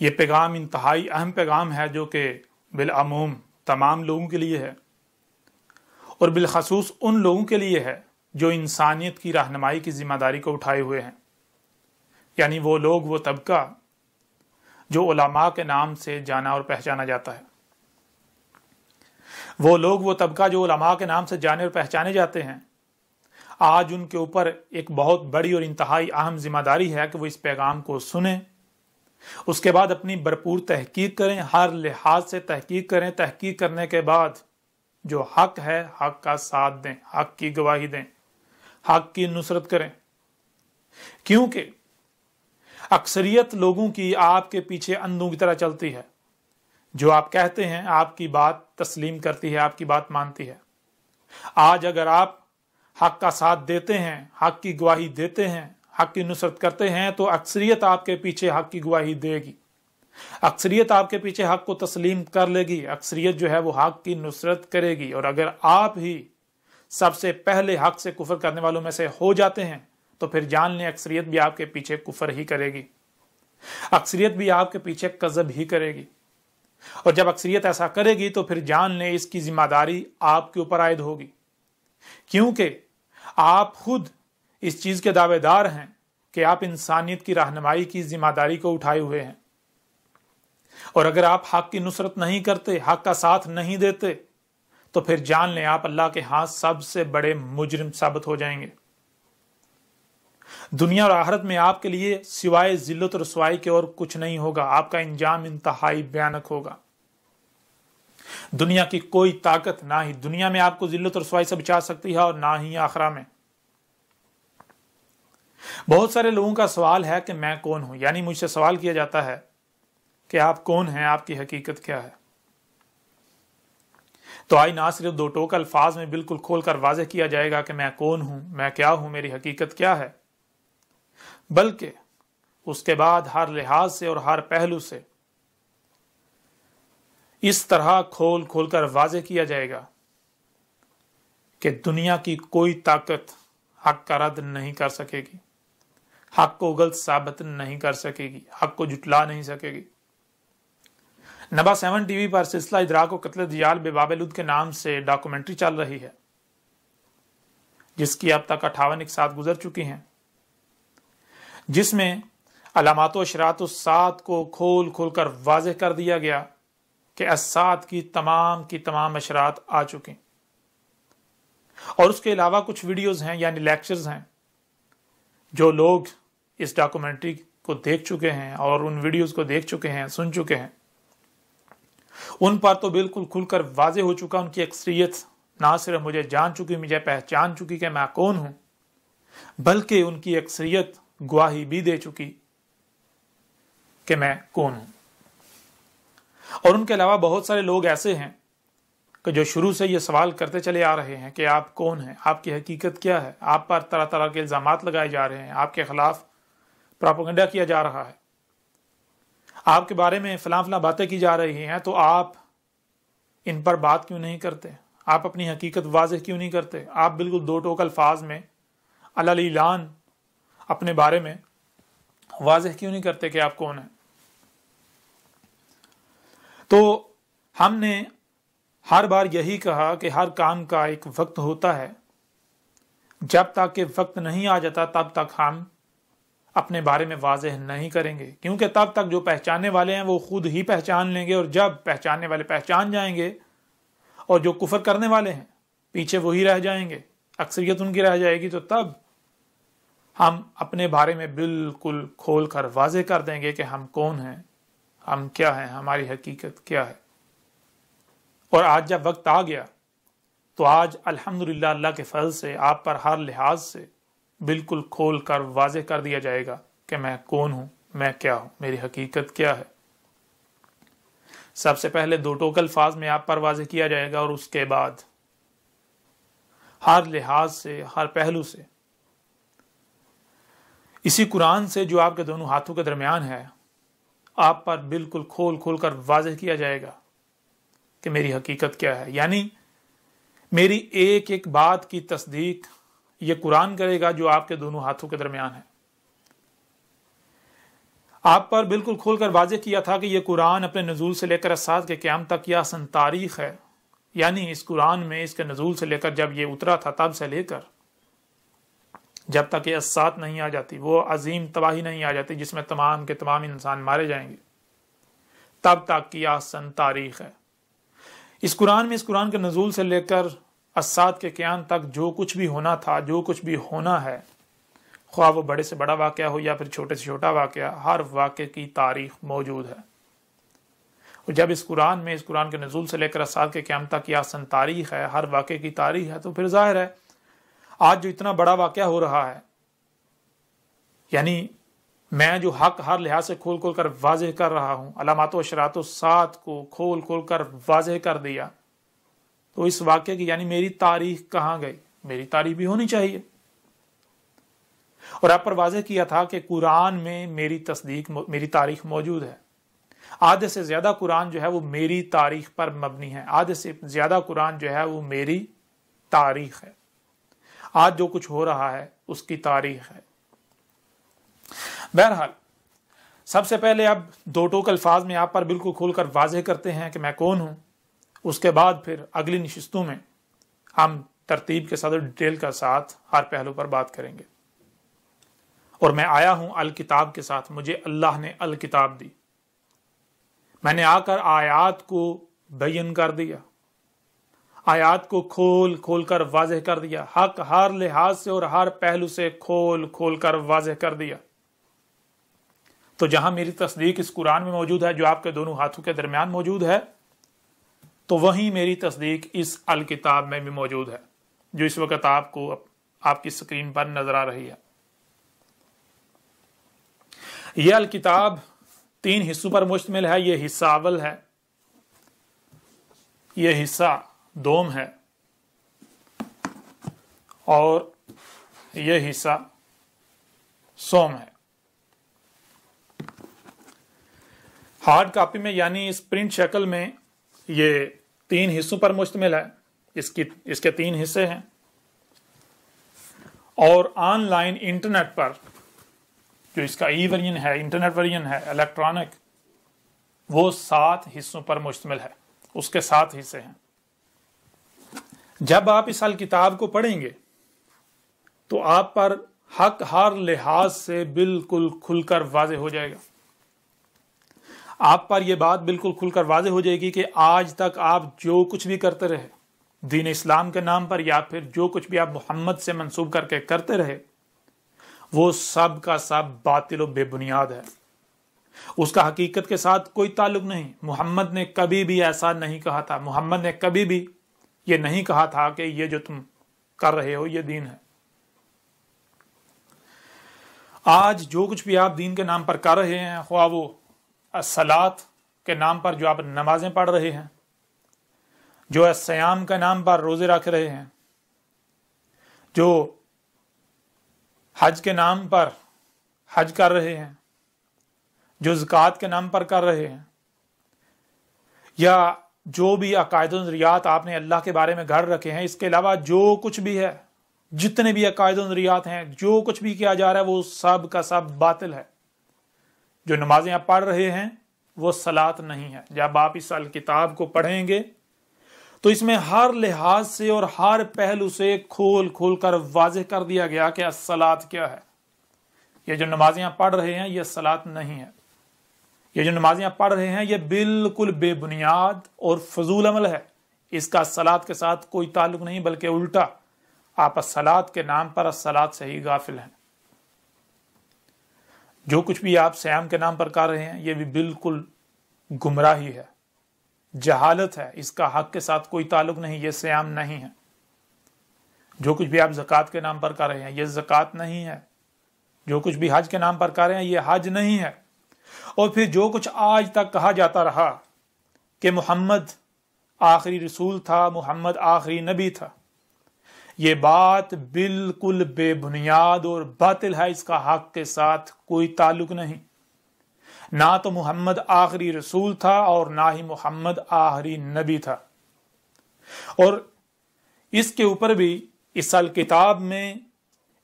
یہ پیغام انتہائی اہم پیغام ہے جو کہ بالعموم تمام لوگوں کے لیے ہے، اور بالخصوص ان لوگوں کے لیے ہے جو انسانیت کی رہنمائی کی ذمہ داری کو اٹھائے ہوئے ہیں، یعنی وہ لوگ، وہ طبقہ جو علماء کے نام سے جانا اور پہچانا جاتا ہے، وہ لوگ، وہ طبقہ جو علماء کے نام سے جانے اور پہچانے جاتے ہیں۔ آج ان کے اوپر ایک بہت بڑی اور انتہائی اہم ذمہ داری ہے کہ وہ اس پیغام کو سنیں، اس کے بعد اپنی بھرپور تحقیق کریں، ہر لحاظ سے تحقیق کریں، تحقیق کرنے کے بعد جو حق ہے حق کا ساتھ دیں، حق کی گواہی دیں، حق کی نصرت کریں، کیونکہ اکثریت لوگوں کی آپ کے پیچھے اندھوں کی طرح چلتی ہے۔ جو آپ کہتے ہیں آپ کی بات تسلیم کرتی ہے، آپ کی بات مانتی ہے۔ آج اگر آپ حق کا ساتھ دیتے ہیں، حق کی گواہی دیتے ہیں، حق کی نصرت کرتے ہیں تو اکثریت آپ کے پیچھے حق کی گواہی دے گی، اکثریت آپ کے پیچھے حق کو تسلیم کر لے گی، اکثریت جو ہے وہ حق کی نصرت کرے گی۔ اور اگر آپ ہی سب سے پہلے حق سے کفر کرنے والوں میں سے ہو جاتے ہیں تو پھر جان لیں اکثریت بھی آپ کے پیچھے کفر ہی کرے گی، اکثریت بھی آپ کے پیچھے کذب ہی کرے گی، اور جب اکثریت ایسا کرے گی تو پھر جان لیں اس کی ذمہ داری آپ کے اوپر عائد ہوگی، کیونکہ آپ خود اس چیز کے دعوے دار ہیں کہ آپ انسانیت کی رہنمائی کی ذمہ داری کو اٹھائے ہوئے ہیں، اور اگر آپ حق کی نصرت نہیں کرتے، حق کا ساتھ نہیں دیتے تو پھر جان لیں آپ اللہ کے ہاں سب سے بڑے مجرم ثابت ہو جائیں گے۔ دنیا اور آخرت میں آپ کے لیے سوائے ذلت اور رسوائی کے اور کچھ نہیں ہوگا، آپ کا انجام انتہائی بھیانک ہوگا۔ دنیا کی کوئی طاقت نہ ہی دنیا میں آپ کو ذلت اور رسوائی سے بچا سکتی ہے اور نہ ہی آخرہ میں۔ بہت سارے لوگوں کا سوال ہے کہ میں کون ہوں، یعنی مجھ سے سوال کیا جاتا ہے کہ آپ کون ہیں، آپ کی حقیقت کیا ہے۔ تو آئی نہ صرف دو ٹوک الفاظ میں بالکل کھول کر واضح کیا جائے گا کہ میں کون ہوں، میں کیا ہوں، میری حقیقت کیا ہے، بلکہ اس کے بعد ہر لحاظ سے اور ہر پہلو سے اس طرح کھول کھول کر واضح کیا جائے گا کہ دنیا کی کوئی طاقت حق کا رد نہیں کر سکے گی، حق کو غلط ثابت نہیں کر سکے گی، حق کو جھٹلا نہیں سکے گی۔ نبا 7 ٹی وی پر سلسلہ ادراک و قتل دجال بے باب لد کے نام سے ڈاکومنٹری چل رہی ہے، جس کی اب تک 58 اقساط گزر چکی ہیں، جس میں علامات و اشراط الساعت کو کھول کھول کر واضح کر دیا گیا کہ الساعت کی تمام اشراط آ چکے، اور اس کے علاوہ کچھ ویڈیوز ہیں یعنی لیکچرز ہیں جو لوگ اس ڈاکومنٹری کو دیکھ چکے ہیں اور ان ویڈیوز کو دیکھ چکے ہیں، سن چکے ہیں، ان پر تو بالکل کھل کر واضح ہو چکا، ان کی اکثریت نہ صرف مجھے جان چکی، مجھے پہچان چکی کہ میں کون ہوں، بلکہ ان کی اکثریت گواہی بھی دے چکی کہ میں کون ہوں۔ اور ان کے علاوہ بہت سارے لوگ ایسے ہیں کہ جو شروع سے یہ سوال کرتے چلے آ رہے ہیں کہ آپ کون ہیں، آپ کی حقیقت کیا ہے، آپ پر طرح طرح کے الزامات لگائے جا رہے ہیں، آپ کے خلاف پروپیگنڈا کیا جا رہا ہے، آپ کے بارے میں فلاں فلاں باتیں کی جا رہی ہیں، تو آپ ان پر بات کیوں نہیں کرتے، آپ اپنی حقیقت واضح کیوں نہیں کرتے، آپ بالکل دو ٹوک الفاظ میں علی اعلان اپنے بارے میں واضح کیوں نہیں کرتے کہ آپ کون ہیں۔ تو ہم نے ہر بار یہی کہا کہ ہر کام کا ایک وقت ہوتا ہے، جب تک کہ وقت نہیں آ جاتا تب تک ہم اپنے بارے میں واضح نہیں کریں گے، کیونکہ تب تک جو پہچاننے والے ہیں وہ خود ہی پہچان لیں گے، اور جب پہچاننے والے پہچان جائیں گے اور جو کفر کرنے والے ہیں پیچھے وہی رہ جائیں گے، اکثریت ان کی رہ جائے گی، تو تب ہم اپنے بارے میں بالکل کھول کر واضح کر دیں گے کہ ہم کون ہیں، ہم کیا ہیں، ہماری حقیقت کیا ہے۔ اور آج جب وقت آ گیا تو آج الحمدللہ اللہ کے فضل سے آپ پر ہر لحاظ سے بالکل کھول کر واضح کر دیا جائے گا کہ میں کون ہوں، میں کیا ہوں، میری حقیقت کیا ہے۔ سب سے پہلے دو ٹوک الفاظ میں آپ پر واضح کیا جائے گا، اور اس کے بعد ہر لحاظ سے، ہر پہلو سے، اسی قرآن سے جو آپ کے دونوں ہاتھوں کے درمیان ہے، آپ پر بالکل کھول کھول کر واضح کیا جائے گا کہ میری حقیقت کیا ہے۔ یعنی میری ایک ایک بات کی تصدیق یہ قرآن کرے گا جو آپ کے دونوں ہاتھوں کے درمیان ہے۔ آپ پر بالکل کھول کر واضح کیا تھا کہ یہ قرآن اپنے نزول سے لے کر اسات کے قیام تک کی احسن تاریخ ہے، یعنی اس قرآن میں اس کے نزول سے لے کر جب یہ اترا تھا تب سے لے کر جب تک یہ اسات نہیں آ جاتی، وہ عظیم تباہی نہیں آ جاتی جس میں تمام کے تمام انسان مارے جائیں گے، تب تک کی احسن تاریخ ہے۔ اس قرآن میں اس قرآن کے نزول سے لے کر اسات کے قیام تک جو کچھ بھی ہونا تھا، جو کچھ بھی ہونا ہے، خواہ وہ بڑے سے بڑا واقعہ ہو یا پھر چھوٹے سے چھوٹا واقعہ، ہر واقعے کی تاریخ موجود ہے۔ اور جب اس قرآن میں اس قرآن کے نزول سے لے کر اسات کے قیام تک کی احسن تاریخ ہے، ہر واقعے کی تاریخ ہے، تو پھر ظاہر ہے آج جو اتنا بڑا واقعہ ہو رہا ہے، یعنی میں جو حق ہر لحاظ سے کھول کھول کر واضح کر رہا ہوں، علامات و اشارات الساعت کو کھول کھول کر واضح کر دیا، تو اس واقعے کی یعنی میری تاریخ کہاں گئی؟ میری تاریخ بھی ہونی چاہیے۔ اور آپ پر واضح کیا تھا کہ قرآن میں میری تصدیق، میری تاریخ موجود ہے۔ آدھے سے زیادہ قرآن جو ہے وہ میری تاریخ پر مبنی ہے، آدھے سے زیادہ قرآن جو ہے وہ میری تاریخ ہے۔ آج جو کچھ ہو رہا ہے اس کی تاریخ ہے۔ بہرحال سب سے پہلے اب دو ٹوک الفاظ میں آپ پر بالکل کھول کر واضح کرتے ہیں کہ میں کون ہوں، اس کے بعد پھر اگلی نشستوں میں ہم ترتیب کے ساتھ ڈیٹیل کے ساتھ ہر پہلو پر بات کریں گے۔ اور میں آیا ہوں الکتاب کے ساتھ، مجھے اللہ نے الکتاب دی، میں نے آ کر آیات کو بیان کر دیا، آیات کو کھول کھول کر واضح کر دیا، حق ہر لحاظ سے اور ہر پہلو سے کھول کھول کر واضح کر دیا۔ تو جہاں میری تصدیق اس قرآن میں موجود ہے جو آپ کے دونوں ہاتھوں کے درمیان موجود ہے، تو وہیں میری تصدیق اس الکتاب میں بھی موجود ہے جو اس وقت آپ کو آپ کی سکرین پر نظر آ رہی ہے۔ یہ الکتاب 3 حصوں پر مشتمل ہے۔ یہ حصہ اول ہے، یہ حصہ دوم ہے، اور یہ حصہ سوم ہے۔ ہارڈ کاپی میں یعنی اس پرنٹ شکل میں یہ 3 حصوں پر مشتمل ہے، اس کے 3 حصے ہیں، اور آن لائن انٹرنیٹ پر جو اس کا ای ورژن ہے، انٹرنیٹ ورژن ہے، الیکٹرانک، وہ 7 حصوں پر مشتمل ہے، اس کے 7 حصے ہیں۔ جب آپ اس الکتاب کو پڑھیں گے تو آپ پر حق ہر لحاظ سے بالکل کھل کر واضح ہو جائے گا۔ آپ پر یہ بات بالکل کھل کر واضح ہو جائے گی کہ آج تک آپ جو کچھ بھی کرتے رہے دین اسلام کے نام پر، یا پھر جو کچھ بھی آپ محمد سے منسوب کر کے کرتے رہے، وہ سب کا سب باطل و بے بنیاد ہے، اس کا حقیقت کے ساتھ کوئی تعلق نہیں۔ محمد نے کبھی بھی ایسا نہیں کہا تھا، محمد نے کبھی بھی یہ نہیں کہا تھا کہ یہ جو تم کر رہے ہو یہ دین ہے۔ آج جو کچھ بھی آپ دین کے نام پر کر رہے ہیں، خواہ وہ الصلاۃ کے نام پر جو آپ نمازیں پڑھ رہے ہیں، جو الصیام کے نام پر روزے رکھ رہے ہیں، جو حج کے نام پر حج کر رہے ہیں، جو زکوٰۃ کے نام پر کر رہے ہیں، یا جو بھی عقائد و نظریات آپ نے اللہ کے بارے میں گھڑ رکھے ہیں، اس کے علاوہ جو کچھ بھی ہے، جتنے بھی عقائد و نظریات ہیں، جو کچھ بھی کیا جا رہا ہے، وہ سب کا سب باطل ہے۔ جو نمازیں آپ پڑھ رہے ہیں وہ صلاۃ نہیں ہے۔ جب آپ اس الکتاب کو پڑھیں گے تو اس میں ہر لحاظ سے اور ہر پہلو سے کھول کھول کر واضح کر دیا گیا کہ الصلاۃ کیا ہے۔ یہ جو نمازیں آپ پڑھ رہے ہیں یہ صلاۃ نہیں ہے۔ یہ جو نمازیں آپ پڑھ رہے ہیں یہ بالکل بے بنیاد اور فضول عمل ہے، اس کا الصلاۃ کے ساتھ کوئی تعلق نہیں، بلکہ الٹا آپ الصلاۃ کے نام پر الصلاۃ سے ہی غافل ہیں۔ جو کچھ بھی آپ سیام کے نام پر کر رہے ہیں یہ بھی بالکل گمراہی ہے، جہالت ہے، اس کا حق کے ساتھ کوئی تعلق نہیں، یہ سیام نہیں ہے۔ جو کچھ بھی آپ زکوٰۃ کے نام پر کر رہے ہیں یہ زکوٰۃ نہیں ہے۔ جو کچھ بھی حج کے نام پر کر رہے ہیں یہ حج نہیں ہے۔ اور پھر جو کچھ آج تک کہا جاتا رہا کہ محمد آخری رسول تھا، محمد آخری نبی تھا، یہ بات بالکل بے بنیاد اور باطل ہے، اس کا حق کے ساتھ کوئی تعلق نہیں۔ نہ تو محمد آخری رسول تھا اور نہ ہی محمد آخری نبی تھا۔ اور اس کے اوپر بھی اس الکتاب میں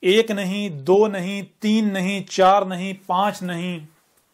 1 نہیں، 2 نہیں، 3 نہیں، 4 نہیں، 5 نہیں،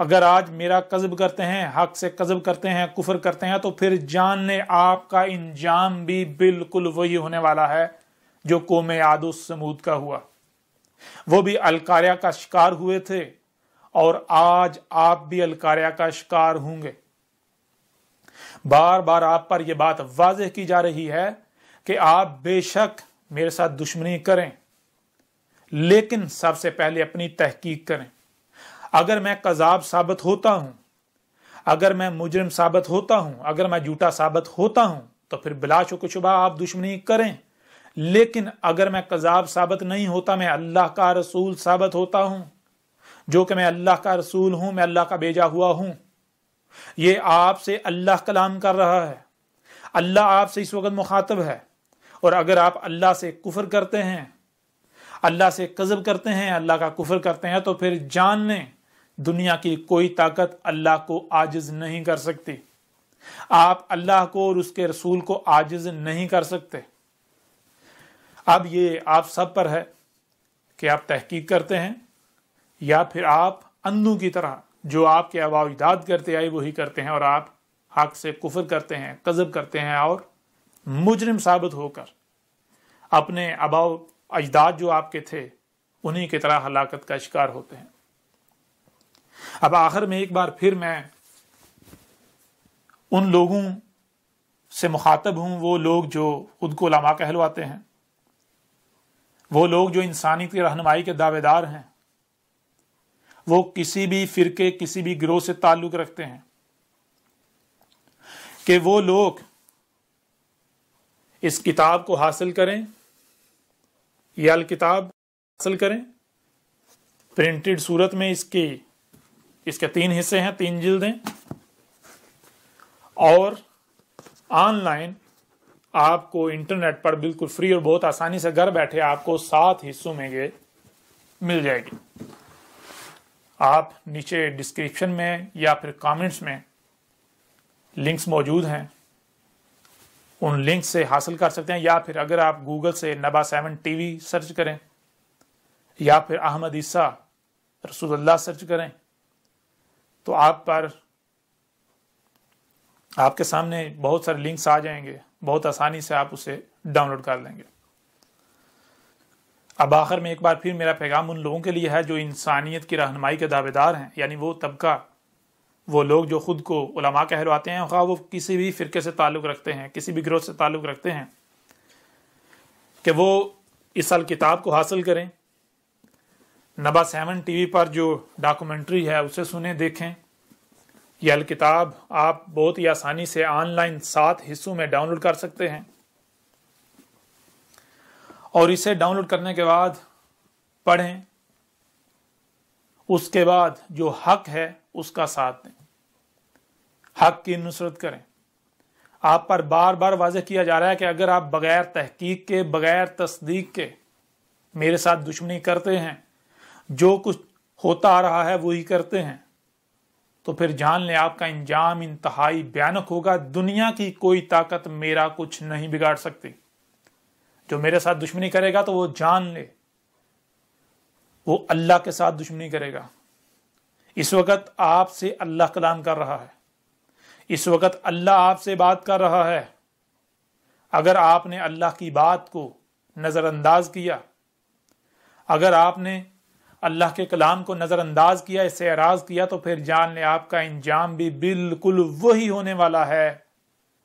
اگر آج میرا کذب کرتے ہیں، حق سے کذب کرتے ہیں، کفر کرتے ہیں، تو پھر جان لیں آپ کا انجام بھی بالکل وہی ہونے والا ہے جو قوم عاد و سمود کا ہوا۔ وہ بھی القاریہ کا شکار ہوئے تھے اور آج آپ بھی القاریہ کا شکار ہوں گے۔ بار بار آپ پر یہ بات واضح کی جا رہی ہے کہ آپ بے شک میرے ساتھ دشمنی کریں، لیکن سب سے پہلے اپنی تحقیق کریں۔ اگر میں کذاب ثابت ہوتا ہوں، اگر میں مجرم ثابت ہوتا ہوں، اگر میں جھوٹا ثابت ہوتا ہوں، تو پھر بلا شک و شبہ آپ دشمنی کریں۔ لیکن اگر میں کذاب ثابت نہیں ہوتا، میں اللہ کا رسول ثابت ہوتا ہوں، جو کہ میں اللہ کا رسول ہوں، میں اللہ کا بھیجا ہوا ہوں۔ یہ آپ سے اللہ کلام کر رہا ہے، اللہ آپ سے اس وقت مخاطب ہے۔ اور اگر آپ اللہ سے کفر کرتے ہیں، اللہ سے کذب کرتے ہیں، اللہ کا کفر کرتے ہیں، تو پھر جان لیں دنیا کی کوئی طاقت اللہ کو عاجز نہیں کر سکتی۔ آپ اللہ کو اور اس کے رسول کو عاجز نہیں کر سکتے۔ اب یہ آپ سب پر ہے کہ آپ تحقیق کرتے ہیں یا پھر آپ اندھوں کی طرح جو آپ کے آباء و اجداد کرتے آئے وہی کرتے ہیں، اور آپ حق سے کفر کرتے ہیں، کذب کرتے ہیں، اور مجرم ثابت ہو کر اپنے آباء و اجداد جو آپ کے تھے انہی کی طرح ہلاکت کا شکار ہوتے ہیں۔ اب آخر میں ایک بار پھر میں ان لوگوں سے مخاطب ہوں، وہ لوگ جو خود کو علماء کہلواتے ہیں، وہ لوگ جو انسانیت کی رہنمائی کے دعوے دار ہیں، وہ کسی بھی فرقے، کسی بھی گروہ سے تعلق رکھتے ہیں، کہ وہ لوگ اس کتاب کو حاصل کریں، یہ الکتاب حاصل کریں پرنٹڈ صورت میں۔ اس کے 3 حصے ہیں، 3 جلدیں، اور آن لائن آپ کو انٹرنیٹ پر بالکل فری اور بہت آسانی سے گھر بیٹھے آپ کو 7 حصوں میں یہ مل جائے گی۔ آپ نیچے ڈسکرپشن میں یا پھر کامنٹس میں لنکس موجود ہیں، ان لنک سے حاصل کر سکتے ہیں، یا پھر اگر آپ گوگل سے نبا 7 ٹی وی سرچ کریں یا پھر احمد عیسیٰ رسول اللہ سرچ کریں تو آپ کے سامنے بہت سارے لنکس آ جائیں گے، بہت آسانی سے آپ اسے ڈاؤن لوڈ کر لیں گے۔ اب آخر میں ایک بار پھر میرا پیغام ان لوگوں کے لیے ہے جو انسانیت کی رہنمائی کے دعوے دار ہیں، یعنی وہ طبقہ، وہ لوگ جو خود کو علماء کہلواتے ہیں، خواہ وہ کسی بھی فرقے سے تعلق رکھتے ہیں، کسی بھی گروہ سے تعلق رکھتے ہیں، کہ وہ اس الکتاب کو حاصل کریں۔ نبا 7 ٹی وی پر جو ڈاکومنٹری ہے اسے سنیں، دیکھیں۔ یہ الکتاب آپ بہت ہی آسانی سے آن لائن 7 حصوں میں ڈاؤن لوڈ کر سکتے ہیں، اور اسے ڈاؤن لوڈ کرنے کے بعد پڑھیں، اس کے بعد جو حق ہے اس کا ساتھ دیں، حق کی نصرت کریں۔ آپ پر بار بار واضح کیا جا رہا ہے کہ اگر آپ بغیر تحقیق کے، بغیر تصدیق کے میرے ساتھ دشمنی کرتے ہیں، جو کچھ ہوتا آ رہا ہے وہی کرتے ہیں، تو پھر جان لیں آپ کا انجام انتہائی بھیانک ہوگا۔ دنیا کی کوئی طاقت میرا کچھ نہیں بگاڑ سکتی۔ جو میرے ساتھ دشمنی کرے گا تو وہ جان لے وہ اللہ کے ساتھ دشمنی کرے گا۔ اس وقت آپ سے اللہ کلام کر رہا ہے، اس وقت اللہ آپ سے بات کر رہا ہے۔ اگر آپ نے اللہ کی بات کو نظر انداز کیا، اگر آپ نے اللہ کے کلام کو نظر انداز کیا، اس سے اعراض کیا، تو پھر جان لیں آپ کا انجام بھی بالکل وہی ہونے والا ہے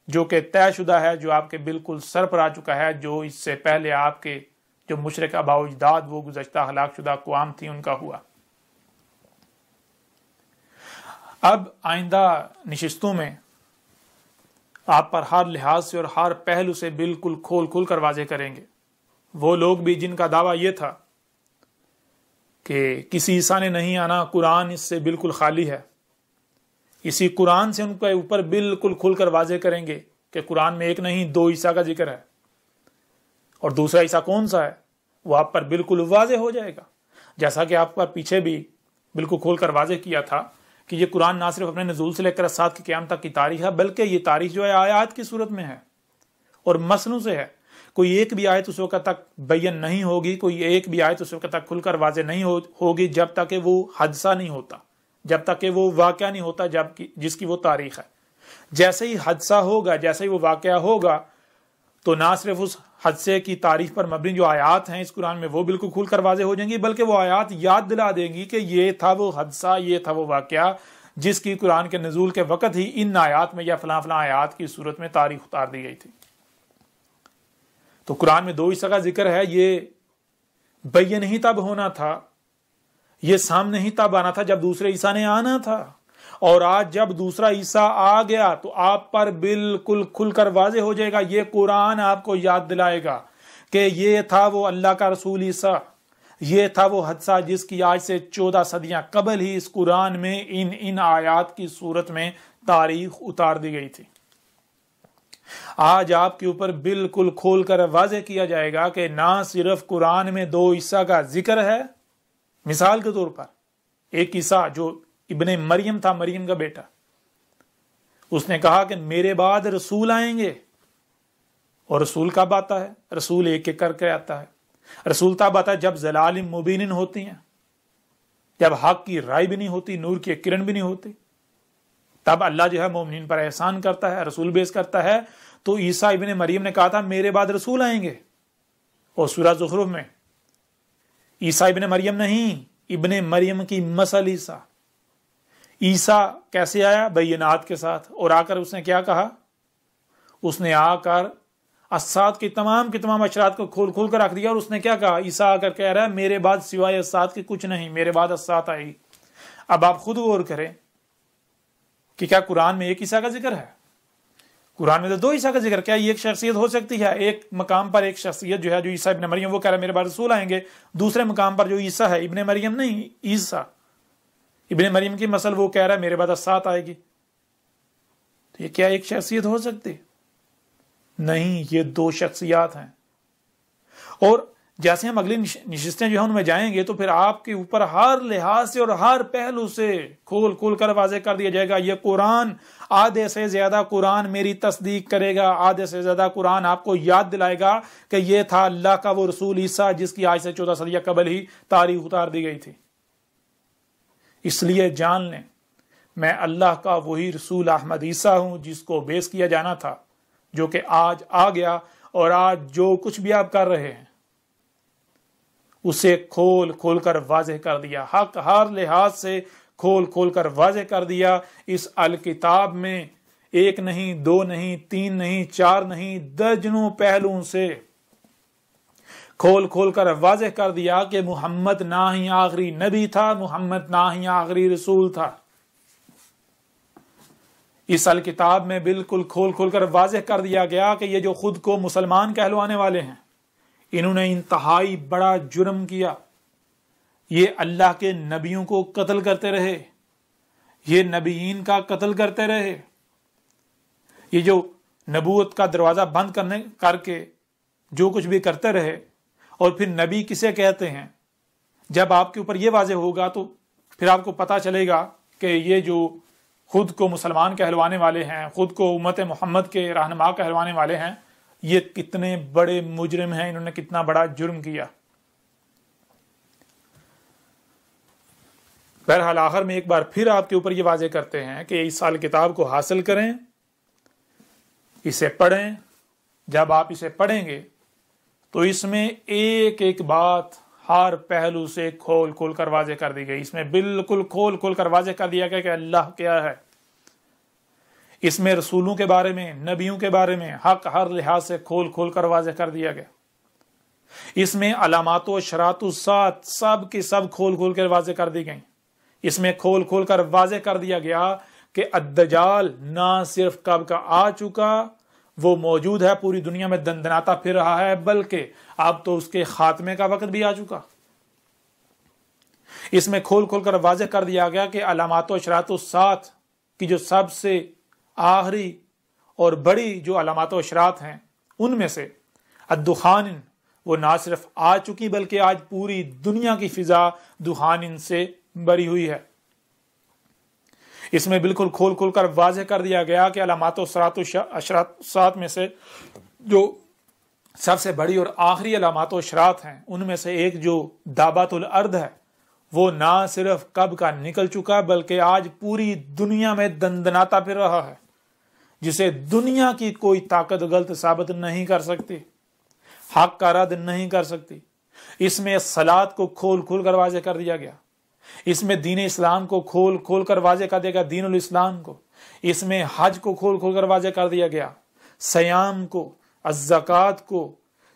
جو کہ طے شدہ ہے، جو آپ کے بالکل سر پر آ چکا ہے، جو اس سے پہلے آپ کے جو مشرک آباء و اجداد، وہ گزشتہ ہلاک شدہ اقوام تھی، ان کا ہوا۔ اب آئندہ نشستوں میں آپ پر ہر لحاظ سے اور ہر پہلو سے بالکل کھول کر واضح کریں گے۔ وہ لوگ بھی جن کا دعویٰ یہ تھا کہ کسی عیسیٰ نے نہیں آنا، قرآن اس سے بالکل خالی ہے، اسی قرآن سے ان کے اوپر بالکل کھل کر واضح کریں گے کہ قرآن میں ایک نہیں 2 عیسیٰ کا ذکر ہے، اور دوسرا عیسیٰ کون سا ہے وہ آپ پر بالکل واضح ہو جائے گا۔ جیسا کہ آپ پر پیچھے بھی بالکل کھول کر واضح کیا تھا کہ یہ قرآن نہ صرف اپنے نزول سے لے کر ساتھ کی قیامت تک کی تاریخ ہے، بلکہ یہ تاریخ جو ہے آیات کی صورت میں ہے اور مثنوں سے ہے۔ کوئی ایک بھی آیت اس وقت تک بیان نہیں ہوگی، کوئی ایک بھی آیت اس وقت تک کھل کر واضح نہیں ہوگی جب تک کہ وہ حادثہ نہیں ہوتا، جب تک کہ وہ واقعہ نہیں ہوتا جس کی وہ تاریخ ہے. جیسے ہی حادثہ ہوگا، جیسے ہی وہ واقعہ ہوگا، تو نہ صرف اس حادثے کی تاریخ پر مبنی جو آیات ہیں اس قرآن میں وہ بالکل کھل کر واضح ہو جائیں گی، بلکہ وہ آیات یاد دلا دیں گی کہ یہ تھا وہ حادثہ، یہ تھا وہ واقعہ جس کی قرآن کے نزول کے وقت ہی ان آیات میں یا فلاں فلاں آیات کی صورت میں تاریخ اتار دی گئی تھی. تو قرآن میں 2 حصہ کا ذکر ہے. یہ بین ہی تب ہونا تھا، یہ سامنے ہی تب آنا تھا جب دوسرے عیسیٰ نے آنا تھا، اور آج جب دوسرا عیسیٰ آ گیا تو آپ پر بالکل کھل کر واضح ہو جائے گا. یہ قرآن آپ کو یاد دلائے گا کہ یہ تھا وہ اللہ کا رسول عیسیٰ، یہ تھا وہ حادثہ جس کی آج سے 14 صدیاں قبل ہی اس قرآن میں ان آیات کی صورت میں تاریخ اتار دی گئی تھی. آج آپ کے اوپر بالکل کھول کر واضح کیا جائے گا کہ نہ صرف قرآن میں 2 عیسیٰ کا ذکر ہے. مثال کے طور پر ایک عیسیٰ جو ابن مریم تھا، مریم کا بیٹا، اس نے کہا کہ میرے بعد رسول آئیں گے. اور رسول کب آتا ہے؟ رسول ایک ایک کر کے آتا ہے. رسول تب آتا ہے جب ضلال مبین ہوتی ہیں، جب حق کی رائے بھی نہیں ہوتی، نور کی ایک کرن بھی نہیں ہوتی. تب اللہ جو ہے مومنین پر احسان کرتا ہے، رسول بیس کرتا ہے. تو عیسیٰ ابن مریم نے کہا تھا میرے بعد رسول آئیں گے. اور سورہ زخرف میں عیسیٰ ابن مریم نہیں، ابن مریم کی مثل عیسیٰ. عیسیٰ کیسے آیا؟ بینات کے ساتھ. اور آ کر اس نے کیا کہا؟ اس نے آ کر اسات کی تمام اشرات کو کھول کھول کر رکھ دیا. اور اس نے کیا کہا؟ عیسیٰ آ کر کہہ رہا ہے میرے بعد سوائے اسات کے کچھ نہیں، میرے بعد اسات آئے گی. اب آپ خود غور کریں کہ کیا قرآن میں ایک عیسیٰ کا ذکر ہے؟ قرآن میں تو 2 عیسیٰ کا ذکر. کیا یہ ایک شخصیت ہو سکتی ہے؟ ایک مقام پر ایک شخصیت جو ہے جو عیسیٰ ابن مریم وہ کہہ رہا ہے میرے بعد رسول آئیں گے، دوسرے مقام پر جو عیسیٰ ہے ابن مریم نہیں، عیسیٰ ابن مریم کی مثل وہ کہہ رہا ہے میرے بعد اسات آئے گی. تو یہ کیا ایک شخصیت ہو سکتی؟ نہیں، یہ 2 شخصیات ہیں. اور جیسے ہم اگلی نشستیں جو ہیں ان میں جائیں گے تو پھر آپ کے اوپر ہر لحاظ سے اور ہر پہلو سے کھول کھول کر واضح کر دیا جائے گا. یہ قرآن آدھے سے زیادہ قرآن میری تصدیق کرے گا، آدھے سے زیادہ قرآن آپ کو یاد دلائے گا کہ یہ تھا اللہ کا وہ رسول عیسیٰ جس کی آج سے 14 صدیہ قبل ہی تاریخ اتار دی گئی تھی. اس لیے جان لیں میں اللہ کا وہی رسول احمد عیسیٰ ہوں جس کو بیس کیا جانا تھا، جو کہ آج آ گیا. اور آج جو کچھ بھی آپ کر رہے ہیں اسے کھول کھول کر واضح کر دیا، حق ہر لحاظ سے کھول کھول کر واضح کر دیا. اس الکتاب میں 1 نہیں، 2 نہیں، 3 نہیں، 4 نہیں، درجنوں پہلوؤں سے کھول کھول کر واضح کر دیا کہ محمد نہ ہی آخری نبی تھا، محمد نہ ہی آخری رسول تھا. اس الکتاب میں بالکل کھول کھول کر واضح کر دیا گیا کہ یہ جو خود کو مسلمان کہلوانے والے ہیں انہوں نے انتہائی بڑا جرم کیا. یہ اللہ کے نبیوں کو قتل کرتے رہے، یہ نبیین کا قتل کرتے رہے، یہ جو نبوت کا دروازہ بند کر کے جو کچھ بھی کرتے رہے. اور پھر نبی کسے کہتے ہیں؟ جب آپ کے اوپر یہ واضح ہوگا تو پھر آپ کو پتا چلے گا کہ یہ جو خود کو مسلمان کہلوانے والے ہیں، خود کو امت محمد کے رہنما کہلوانے والے ہیں، یہ کتنے بڑے مجرم ہیں، انہوں نے کتنا بڑا جرم کیا. بہرحال آخر میں ایک بار پھر آپ کے اوپر یہ واضح کرتے ہیں کہ اس سال کتاب کو حاصل کریں، اسے پڑھیں. جب آپ اسے پڑھیں گے تو اس میں ایک ایک بات ہر پہلو سے کھول کھول کر واضح کر دی گئی. اس میں بالکل کھول کھول کر واضح کر دیا گیا کہ اللہ کیا ہے. اس میں رسولوں کے بارے میں، نبیوں کے بارے میں حق ہر لحاظ سے کھول کھول کر واضح کر دیا گیا. اس میں علامات و اشراط الساعۃ سب کی سب کھول کھول کر واضح کر دی گئیں. اس میں کھول کھول کر واضح کر دیا گیا کہ الدجال نہ صرف کب کا آ چکا، وہ موجود ہے، پوری دنیا میں دندناتا پھر رہا ہے، بلکہ اب تو اس کے خاتمے کا وقت بھی آ چکا. اس میں کھول کھول کر واضح کر دیا گیا کہ علامات و اشراط الساعۃ کی جو سب سے آخری اور بڑی جو علامات و اشراط ہیں ان میں سے الدخان وہ نہ صرف آ چکی بلکہ آج پوری دنیا کی فضا دخان سے بری ہوئی ہے. اس میں بالکل کھول کھول کر واضح کر دیا گیا کہ علامات و اشراط میں سے جو سب سے بڑی اور آخری علامات و اشراط ہیں ان میں سے ایک جو دابت الارض ہے وہ نہ صرف کب کا نکل چکا بلکہ آج پوری دنیا میں دندناتا پھر رہا ہے، جسے دنیا کی کوئی طاقت غلط ثابت نہیں کر سکتی، حق کا رد نہیں کر سکتی۔ اس میں صلات کو کھول کھول کر واضح کر دیا گیا، اس میں دین اسلام کو کھول کھول کر واضح کر دیا گیا، دین الاسلام کو، اس میں حج کو کھول کھول کر واضح کر دیا گیا، سیام کو، الزکوٰۃ کو،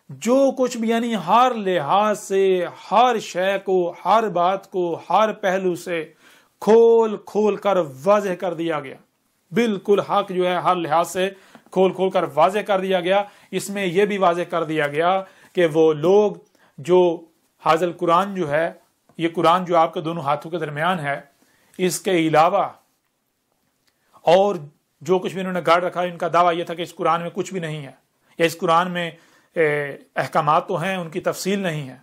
جو کچھ بھی، یعنی ہر لحاظ سے ہر شے کو، ہر بات کو، ہر پہلو سے کھول کھول کر واضح کر دیا گیا۔ بالکل حق جو ہے ہر لحاظ سے کھول کھول کر واضح کر دیا گیا۔ اس میں یہ بھی واضح کر دیا گیا کہ وہ لوگ جو حاضر قرآن جو ہے، یہ قرآن جو آپ کے دونوں ہاتھوں کے درمیان ہے، اس کے علاوہ اور جو کچھ بھی انہوں نے گاڑ رکھا، ان کا دعویٰ یہ تھا کہ اس قرآن میں کچھ بھی نہیں ہے، یا اس قرآن میں احکامات تو ہیں، ان کی تفصیل نہیں ہے۔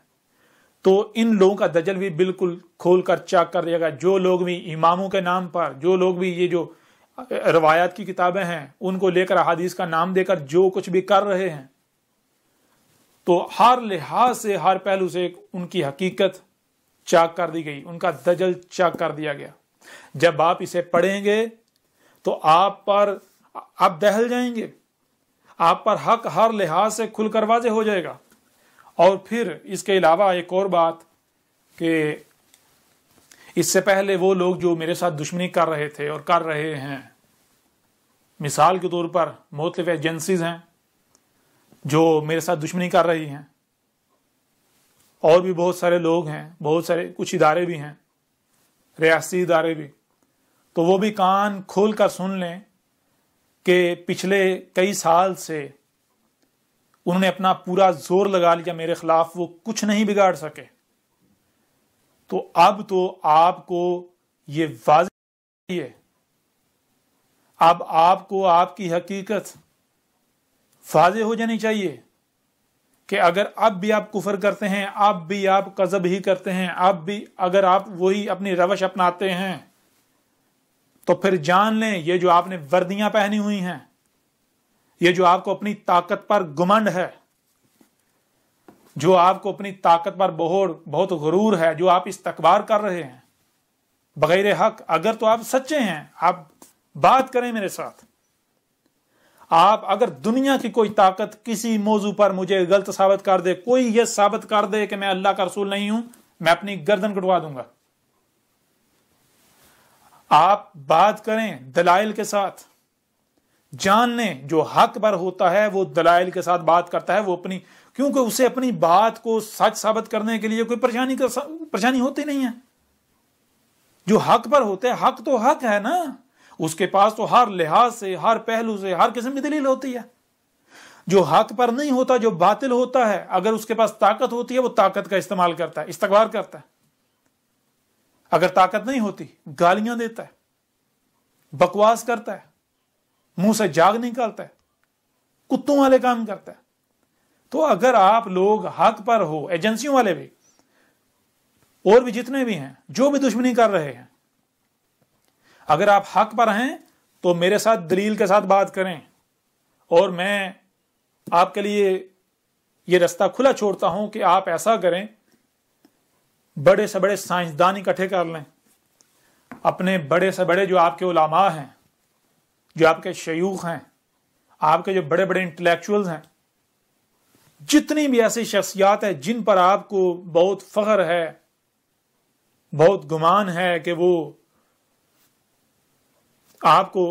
تو ان لوگوں کا دجل بھی بالکل کھول کر چاک کر دیا گیا۔ جو لوگ بھی اماموں کے نام پر، جو لوگ بھی یہ جو روایات کی کتابیں ہیں ان کو لے کر، احادیث کا نام دے کر جو کچھ بھی کر رہے ہیں، تو ہر لحاظ سے ہر پہلو سے ان کی حقیقت چاک کر دی گئی، ان کا دجل چاک کر دیا گیا۔ جب آپ اسے پڑھیں گے تو آپ دہل جائیں گے، آپ پر حق ہر لحاظ سے کھل کر واضح ہو جائے گا۔ اور پھر اس کے علاوہ ایک اور بات کہ اس سے پہلے وہ لوگ جو میرے ساتھ دشمنی کر رہے تھے اور کر رہے ہیں، مثال کے طور پر مختلف ایجنسیز ہیں جو میرے ساتھ دشمنی کر رہی ہیں، اور بھی بہت سارے لوگ ہیں، بہت سارے کچھ ادارے بھی ہیں، ریاستی ادارے بھی، تو وہ بھی کان کھول کر سن لیں کہ پچھلے کئی سال سے انہوں نے اپنا پورا زور لگا لیا میرے خلاف، وہ کچھ نہیں بگاڑ سکے۔ تو اب تو آپ کو یہ واضح ہے، اب آپ کو آپ کی حقیقت واضح ہو جانی چاہیے کہ اگر اب بھی آپ کفر کرتے ہیں، اب بھی آپ کذب ہی کرتے ہیں، اب بھی اگر آپ وہی اپنی روش اپناتے ہیں، تو پھر جان لیں یہ جو آپ نے وردیاں پہنی ہوئی ہیں، یہ جو آپ کو اپنی طاقت پر گمنڈ ہے، جو آپ کو اپنی طاقت پر بہت غرور ہے، جو آپ استکبار کر رہے ہیں بغیر حق، اگر تو آپ سچے ہیں آپ بات کریں میرے ساتھ۔ آپ اگر دنیا کی کوئی طاقت کسی موضوع پر مجھے غلط ثابت کر دے، کوئی یہ ثابت کر دے کہ میں اللہ کا رسول نہیں ہوں، میں اپنی گردن کٹوا دوں گا۔ آپ بات کریں دلائل کے ساتھ، جان لیں جو حق پر ہوتا ہے وہ دلائل کے ساتھ بات کرتا ہے، وہ اپنی، کیونکہ اسے اپنی بات کو سچ ثابت کرنے کے لیے کوئی پریشانی ہوتی نہیں ہے۔ جو حق پر ہوتے ہیں، حق تو حق ہے نا، اس کے پاس تو ہر لحاظ سے، ہر پہلو سے، ہر قسم کی دلیل ہوتی ہے۔ جو حق پر نہیں ہوتا، جو باطل ہوتا ہے، اگر اس کے پاس طاقت ہوتی ہے وہ طاقت کا استعمال کرتا ہے، استکبار کرتا ہے۔ اگر طاقت نہیں ہوتی گالیاں دیتا ہے، بکواس کرتا ہے، منہ سے جاگ نکالتا ہے، کتوں والے کام کرتا ہے۔ تو اگر آپ لوگ حق پر ہو، ایجنسیوں والے بھی اور بھی جتنے بھی ہیں جو بھی دشمنی کر رہے ہیں، اگر آپ حق پر ہیں تو میرے ساتھ دلیل کے ساتھ بات کریں، اور میں آپ کے لیے یہ رستہ کھلا چھوڑتا ہوں کہ آپ ایسا کریں، بڑے سے بڑے سائنسدان اکٹھے کر لیں، اپنے بڑے سے بڑے جو آپ کے علماء ہیں، جو آپ کے شیوخ ہیں، آپ کے جو بڑے بڑے انٹلیکچوئلز ہیں، جتنی بھی ایسی شخصیات ہیں جن پر آپ کو بہت فخر ہے، بہت گمان ہے کہ وہ آپ کو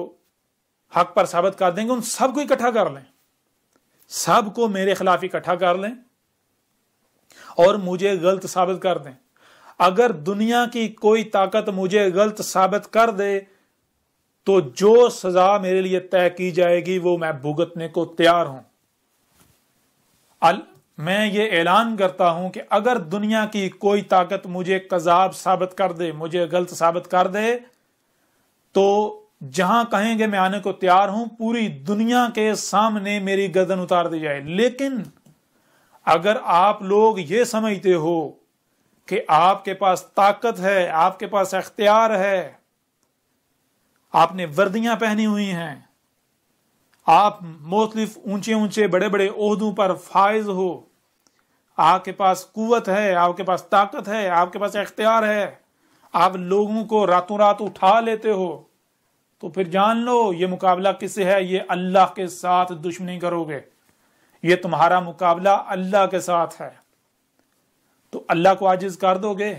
حق پر ثابت کر دیں گے، ان سب کو اکٹھا کر لیں، سب کو میرے خلاف اکٹھا کر لیں اور مجھے غلط ثابت کر دیں۔ اگر دنیا کی کوئی طاقت مجھے غلط ثابت کر دے تو جو سزا میرے لیے طے کی جائے گی وہ میں بھگتنے کو تیار ہوں۔ میں یہ اعلان کرتا ہوں کہ اگر دنیا کی کوئی طاقت مجھے کذاب ثابت کر دے، مجھے غلط ثابت کر دے، تو جہاں کہیں گے میں آنے کو تیار ہوں، پوری دنیا کے سامنے میری گردن اتار دی جائے۔ لیکن اگر آپ لوگ یہ سمجھتے ہو کہ آپ کے پاس طاقت ہے، آپ کے پاس اختیار ہے، آپ نے وردیاں پہنی ہوئی ہیں، آپ مختلف اونچے اونچے بڑے بڑے عہدوں پر فائز ہو، آپ کے پاس قوت ہے، آپ کے پاس طاقت ہے، آپ کے پاس اختیار ہے، آپ لوگوں کو راتوں رات اٹھا لیتے ہو، تو پھر جان لو یہ مقابلہ کس سے ہے؟ یہ اللہ کے ساتھ دشمنی کرو گے، یہ تمہارا مقابلہ اللہ کے ساتھ ہے۔ تو اللہ کو عاجز کر دو گے،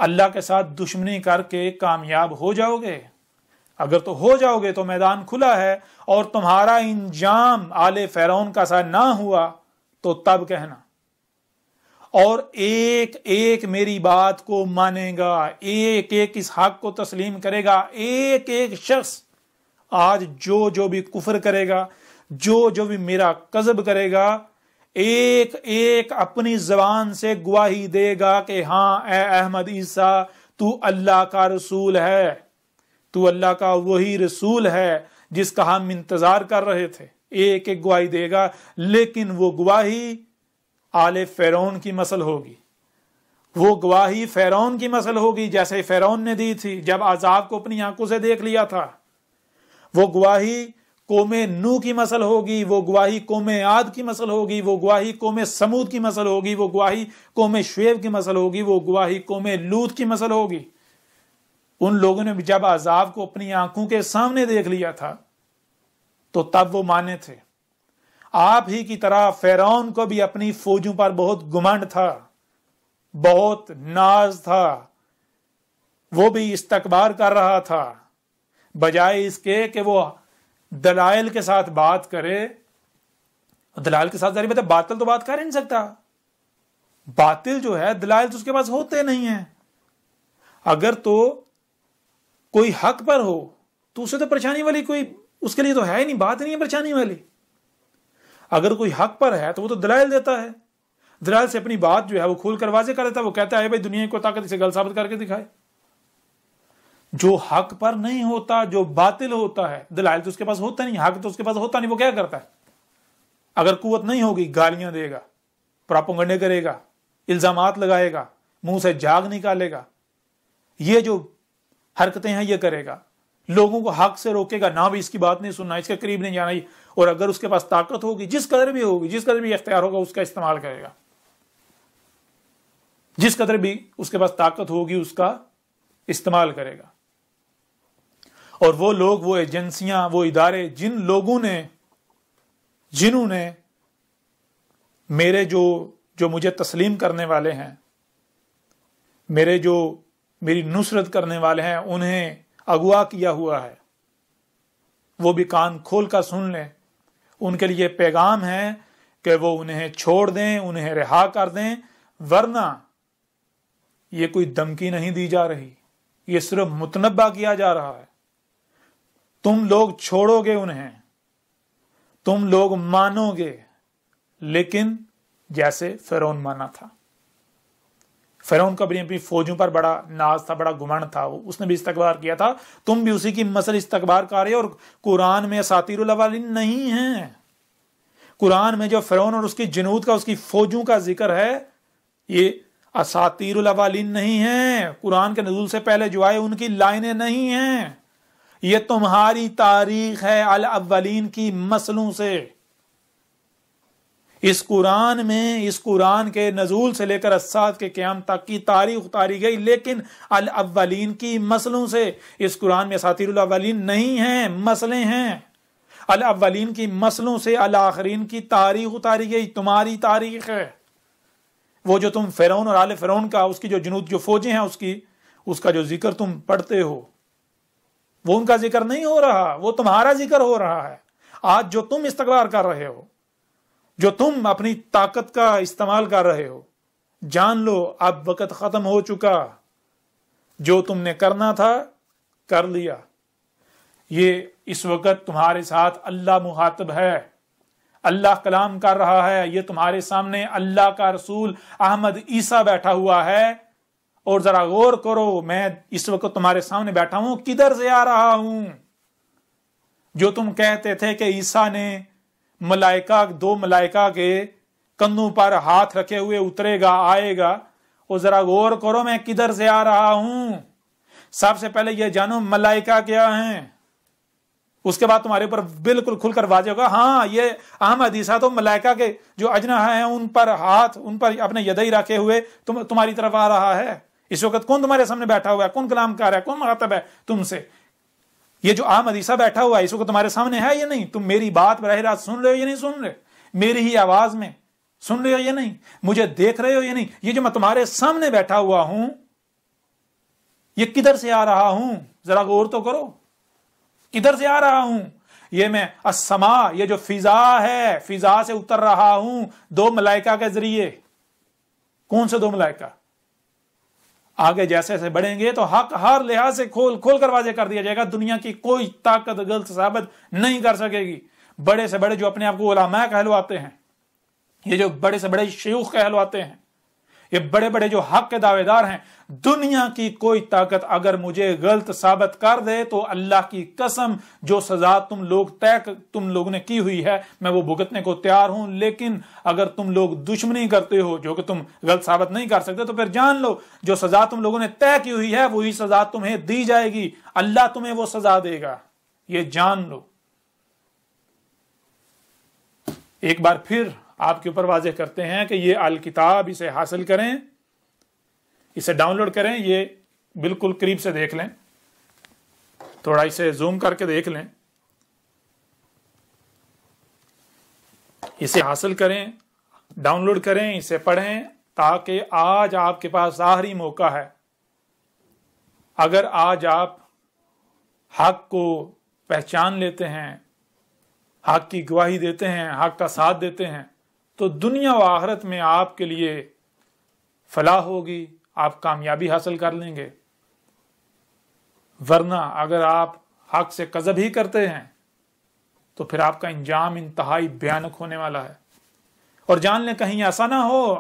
اللہ کے ساتھ دشمنی کر کے کامیاب ہو جاؤ گے؟ اگر تو ہو جاؤ گے تو میدان کھلا ہے، اور تمہارا انجام آل فرعون کا سا نہ ہوا تو تب کہنا۔ اور ایک ایک میری بات کو مانے گا، ایک ایک اس حق کو تسلیم کرے گا، ایک ایک شخص آج جو بھی کفر کرے گا، جو بھی میرا کذب کرے گا، ایک ایک اپنی زبان سے گواہی دے گا کہ ہاں اے احمد عیسیٰ تو اللہ کا رسول ہے، تو اللہ کا وہی رسول ہے جس کا ہم انتظار کر رہے تھے۔ ایک ایک گواہی دے گا، لیکن وہ گواہی آل فرعون کی مثل ہوگی، وہ گواہی فرعون کی مثل ہوگی جیسے فرعون نے دی تھی جب عذاب کو اپنی آنکھوں سے دیکھ لیا تھا۔ وہ گواہی قوم نوح کی مثل ہوگی، وہ گواہی قوم عاد کی مثل ہوگی، وہ گواہی قوم سمود کی مثل ہوگی، وہ گواہی قوم شعیب کی مثل ہوگی، وہ گواہی قوم لوط کی مثل ہوگی۔ ان لوگوں نے جب عذاب کو اپنی آنکھوں کے سامنے دیکھ لیا تھا تو تب وہ مانے تھے۔ آپ ہی کی طرح فرعون کو بھی اپنی فوجوں پر بہت گمنڈ تھا، بہت ناز تھا، وہ بھی استکبار کر رہا تھا، بجائے اس کے کہ وہ دلائل کے ساتھ بات کرے۔ دلائل کے ساتھ ظاہر بات ہے باطل تو بات کر ہی نہیں سکتا، باطل جو ہے دلائل تو اس کے پاس ہوتے نہیں ہیں۔ اگر تو کوئی حق پر ہو تو اسے تو پریشانی والی کوئی اس کے لیے تو ہے ہی نہیں، بات نہیں ہے پریشانی والی۔ اگر کوئی حق پر ہے تو وہ تو دلائل دیتا ہے، دلائل سے اپنی بات جو ہے وہ کھول کر واضح کر دیتا ہے، وہ کہتا ہے بھائی دنیا کو طاقت سے گل ثابت کر کے دکھائے۔ جو حق پر نہیں ہوتا، جو باطل ہوتا ہے، دلائل تو اس کے پاس ہوتا نہیں، حق تو اس کے پاس ہوتا نہیں، وہ کیا کرتا ہے؟ اگر قوت نہیں ہوگی گالیاں دے گا، پراپگنڈے کرے گا، الزامات لگائے گا، منہ سے جھاگ نکالے گا، یہ جو حرکتیں ہیں یہ کرے گا، لوگوں کو حق سے روکے گا، نہ بھی اس کی بات نہیں سننا، اس کے قریب نہیں جانا۔ اور اگر اس کے پاس طاقت ہوگی، جس قدر بھی ہوگی، جس قدر بھی اختیار ہوگا، اس کا استعمال کرے گا، جس قدر بھی اس کے پاس طاقت ہوگی اس کا استعمال کرے گا۔ اور وہ لوگ، وہ ایجنسیاں، وہ ادارے، جنہوں نے میرے جو مجھے تسلیم کرنے والے ہیں، میری نصرت کرنے والے ہیں، انہیں اغوا کیا ہوا ہے، وہ بھی کان کھول کر سن لیں۔ ان کے لیے پیغام ہے کہ وہ انہیں چھوڑ دیں، انہیں رہا کر دیں، ورنہ یہ کوئی دھمکی نہیں دی جا رہی، یہ صرف متنبہ کیا جا رہا ہے۔ تم لوگ چھوڑو گے انہیں، تم لوگ مانو گے، لیکن جیسے فرعون مانا تھا۔ فرعون کا اپنی فوجوں پر بڑا ناز تھا، بڑا گمنڈ تھا، اس نے بھی استکبار کیا تھا، تم بھی اسی کی مثل استکبار کر رہے ہو۔ اور قرآن میں اساطیر الاولین نہیں ہے، قرآن میں جو فرعون اور اس کی جنود کا، اس کی فوجوں کا ذکر ہے، یہ اساطیر الاولین نہیں ہے، قرآن کے نزول سے پہلے جو آئے ان کی لائنیں نہیں ہیں، یہ تمہاری تاریخ ہے الاولین کی مثلوں سے۔ اس قرآن میں، اس قرآن کے نزول سے لے کر الساعۃ کے قیام تک کی تاریخ اتاری گئی، لیکن الاولین کی مثلوں سے۔ اس قرآن میں اساطیر الاولین نہیں ہیں، مثلیں ہیں۔ الاولین کی مثلوں سے الاخرین کی تاریخ اتاری گئی، تمہاری تاریخ ہے۔ وہ جو تم فرعون اور آل فرعون کا، اس کی جو جنود، جو فوجیں ہیں، اس کا جو ذکر تم پڑھتے ہو، وہ ان کا ذکر نہیں ہو رہا، وہ تمہارا ذکر ہو رہا ہے۔ آج جو تم استکبار کر رہے ہو، جو تم اپنی طاقت کا استعمال کر رہے ہو، جان لو اب وقت ختم ہو چکا، جو تم نے کرنا تھا کر لیا۔ یہ اس وقت تمہارے ساتھ اللہ مخاطب ہے، اللہ کلام کر رہا ہے، یہ تمہارے سامنے اللہ کا رسول احمد عیسیٰ بیٹھا ہوا ہے، اور ذرا غور کرو، میں اس وقت تمہارے سامنے بیٹھا ہوں، کدھر سے آ رہا ہوں؟ جو تم کہتے تھے کہ عیسیٰ نے دو ملائکہ کے کندھوں پر ہاتھ رکھے ہوئے اترے گا، آئے گا، اور ذرا غور کرو میں کدھر سے آ رہا ہوں۔ سب سے پہلے یہ جانو ملائکہ کیا ہیں۔ اس کے بعد تمہارے اوپر بالکل کھل کر واضح ہوگا ہاں یہ اہم حدیثہ تو ملائکہ کے جو اجنحہ ہیں ان پر ہاتھ، ان پر اپنے یدئی رکھے ہوئے تمہاری طرف آ رہا ہے. اس وقت کون تمہارے سامنے بیٹھا ہوا ہے؟ کون کلام کر رہا ہے؟ کون مخاطب ہے تم سے؟ یہ جو اہم حدیثہ بیٹھا ہوا ہے اس وقت تمہارے سامنے ہے یا نہیں؟ تم میری بات براہ راست سن رہے ہو یا نہیں سن رہے؟ میری ہی آواز میں سن رہے ہو یا نہیں؟ مجھے دیکھ رہے ہو یا نہیں؟ یہ جو میں تمہارے سامنے بیٹھا ہوا ہوں یہ کدھر سے آ رہا ہوں؟ ذرا غور تو کرو، کدھر سے آ رہا ہوں؟ یہ میں السما، یہ جو فضا ہے، فضا سے اتر رہا ہوں 2 ملائکہ کے ذریعے. کون سے 2 ملائکہ؟ آگے جیسے جیسے بڑھیں گے تو حق ہر لحاظ سے کھول کر واضح کر دیا جائے گا. دنیا کی کوئی طاقت غلط ثابت نہیں کر سکے گی. بڑے سے بڑے جو اپنے آپ کو علماء کہلواتے ہیں، یہ جو بڑے سے بڑے شیوخ کہلواتے ہیں، یہ بڑے بڑے جو حق کے دعوے دار ہیں، دنیا کی کوئی طاقت اگر مجھے غلط ثابت کر دے تو اللہ کی قسم جو سزا تم لوگوں نے کی ہوئی ہے میں وہ بھگتنے کو تیار ہوں. لیکن اگر تم لوگ دشمنی کرتے ہو جو کہ تم غلط ثابت نہیں کر سکتے تو پھر جان لو جو سزا تم لوگوں نے طے کی ہوئی ہے وہی سزا تمہیں دی جائے گی. اللہ تمہیں وہ سزا دے گا، یہ جان لو. ایک بار پھر آپ کے اوپر واضح کرتے ہیں کہ یہ الکتاب، اسے حاصل کریں، اسے ڈاؤن لوڈ کریں. یہ بالکل قریب سے دیکھ لیں، تھوڑا اسے زوم کر کے دیکھ لیں. اسے حاصل کریں، ڈاؤن لوڈ کریں، اسے پڑھیں، تاکہ آج آپ کے پاس آخری موقع ہے. اگر آج آپ حق کو پہچان لیتے ہیں، حق کی گواہی دیتے ہیں، حق کا ساتھ دیتے ہیں تو دنیا و آخرت میں آپ کے لیے فلاح ہوگی، آپ کامیابی حاصل کر لیں گے. ورنہ اگر آپ حق سے کذب ہی کرتے ہیں تو پھر آپ کا انجام انتہائی بھیانک ہونے والا ہے. اور جان لیں کہیں ایسا نہ ہو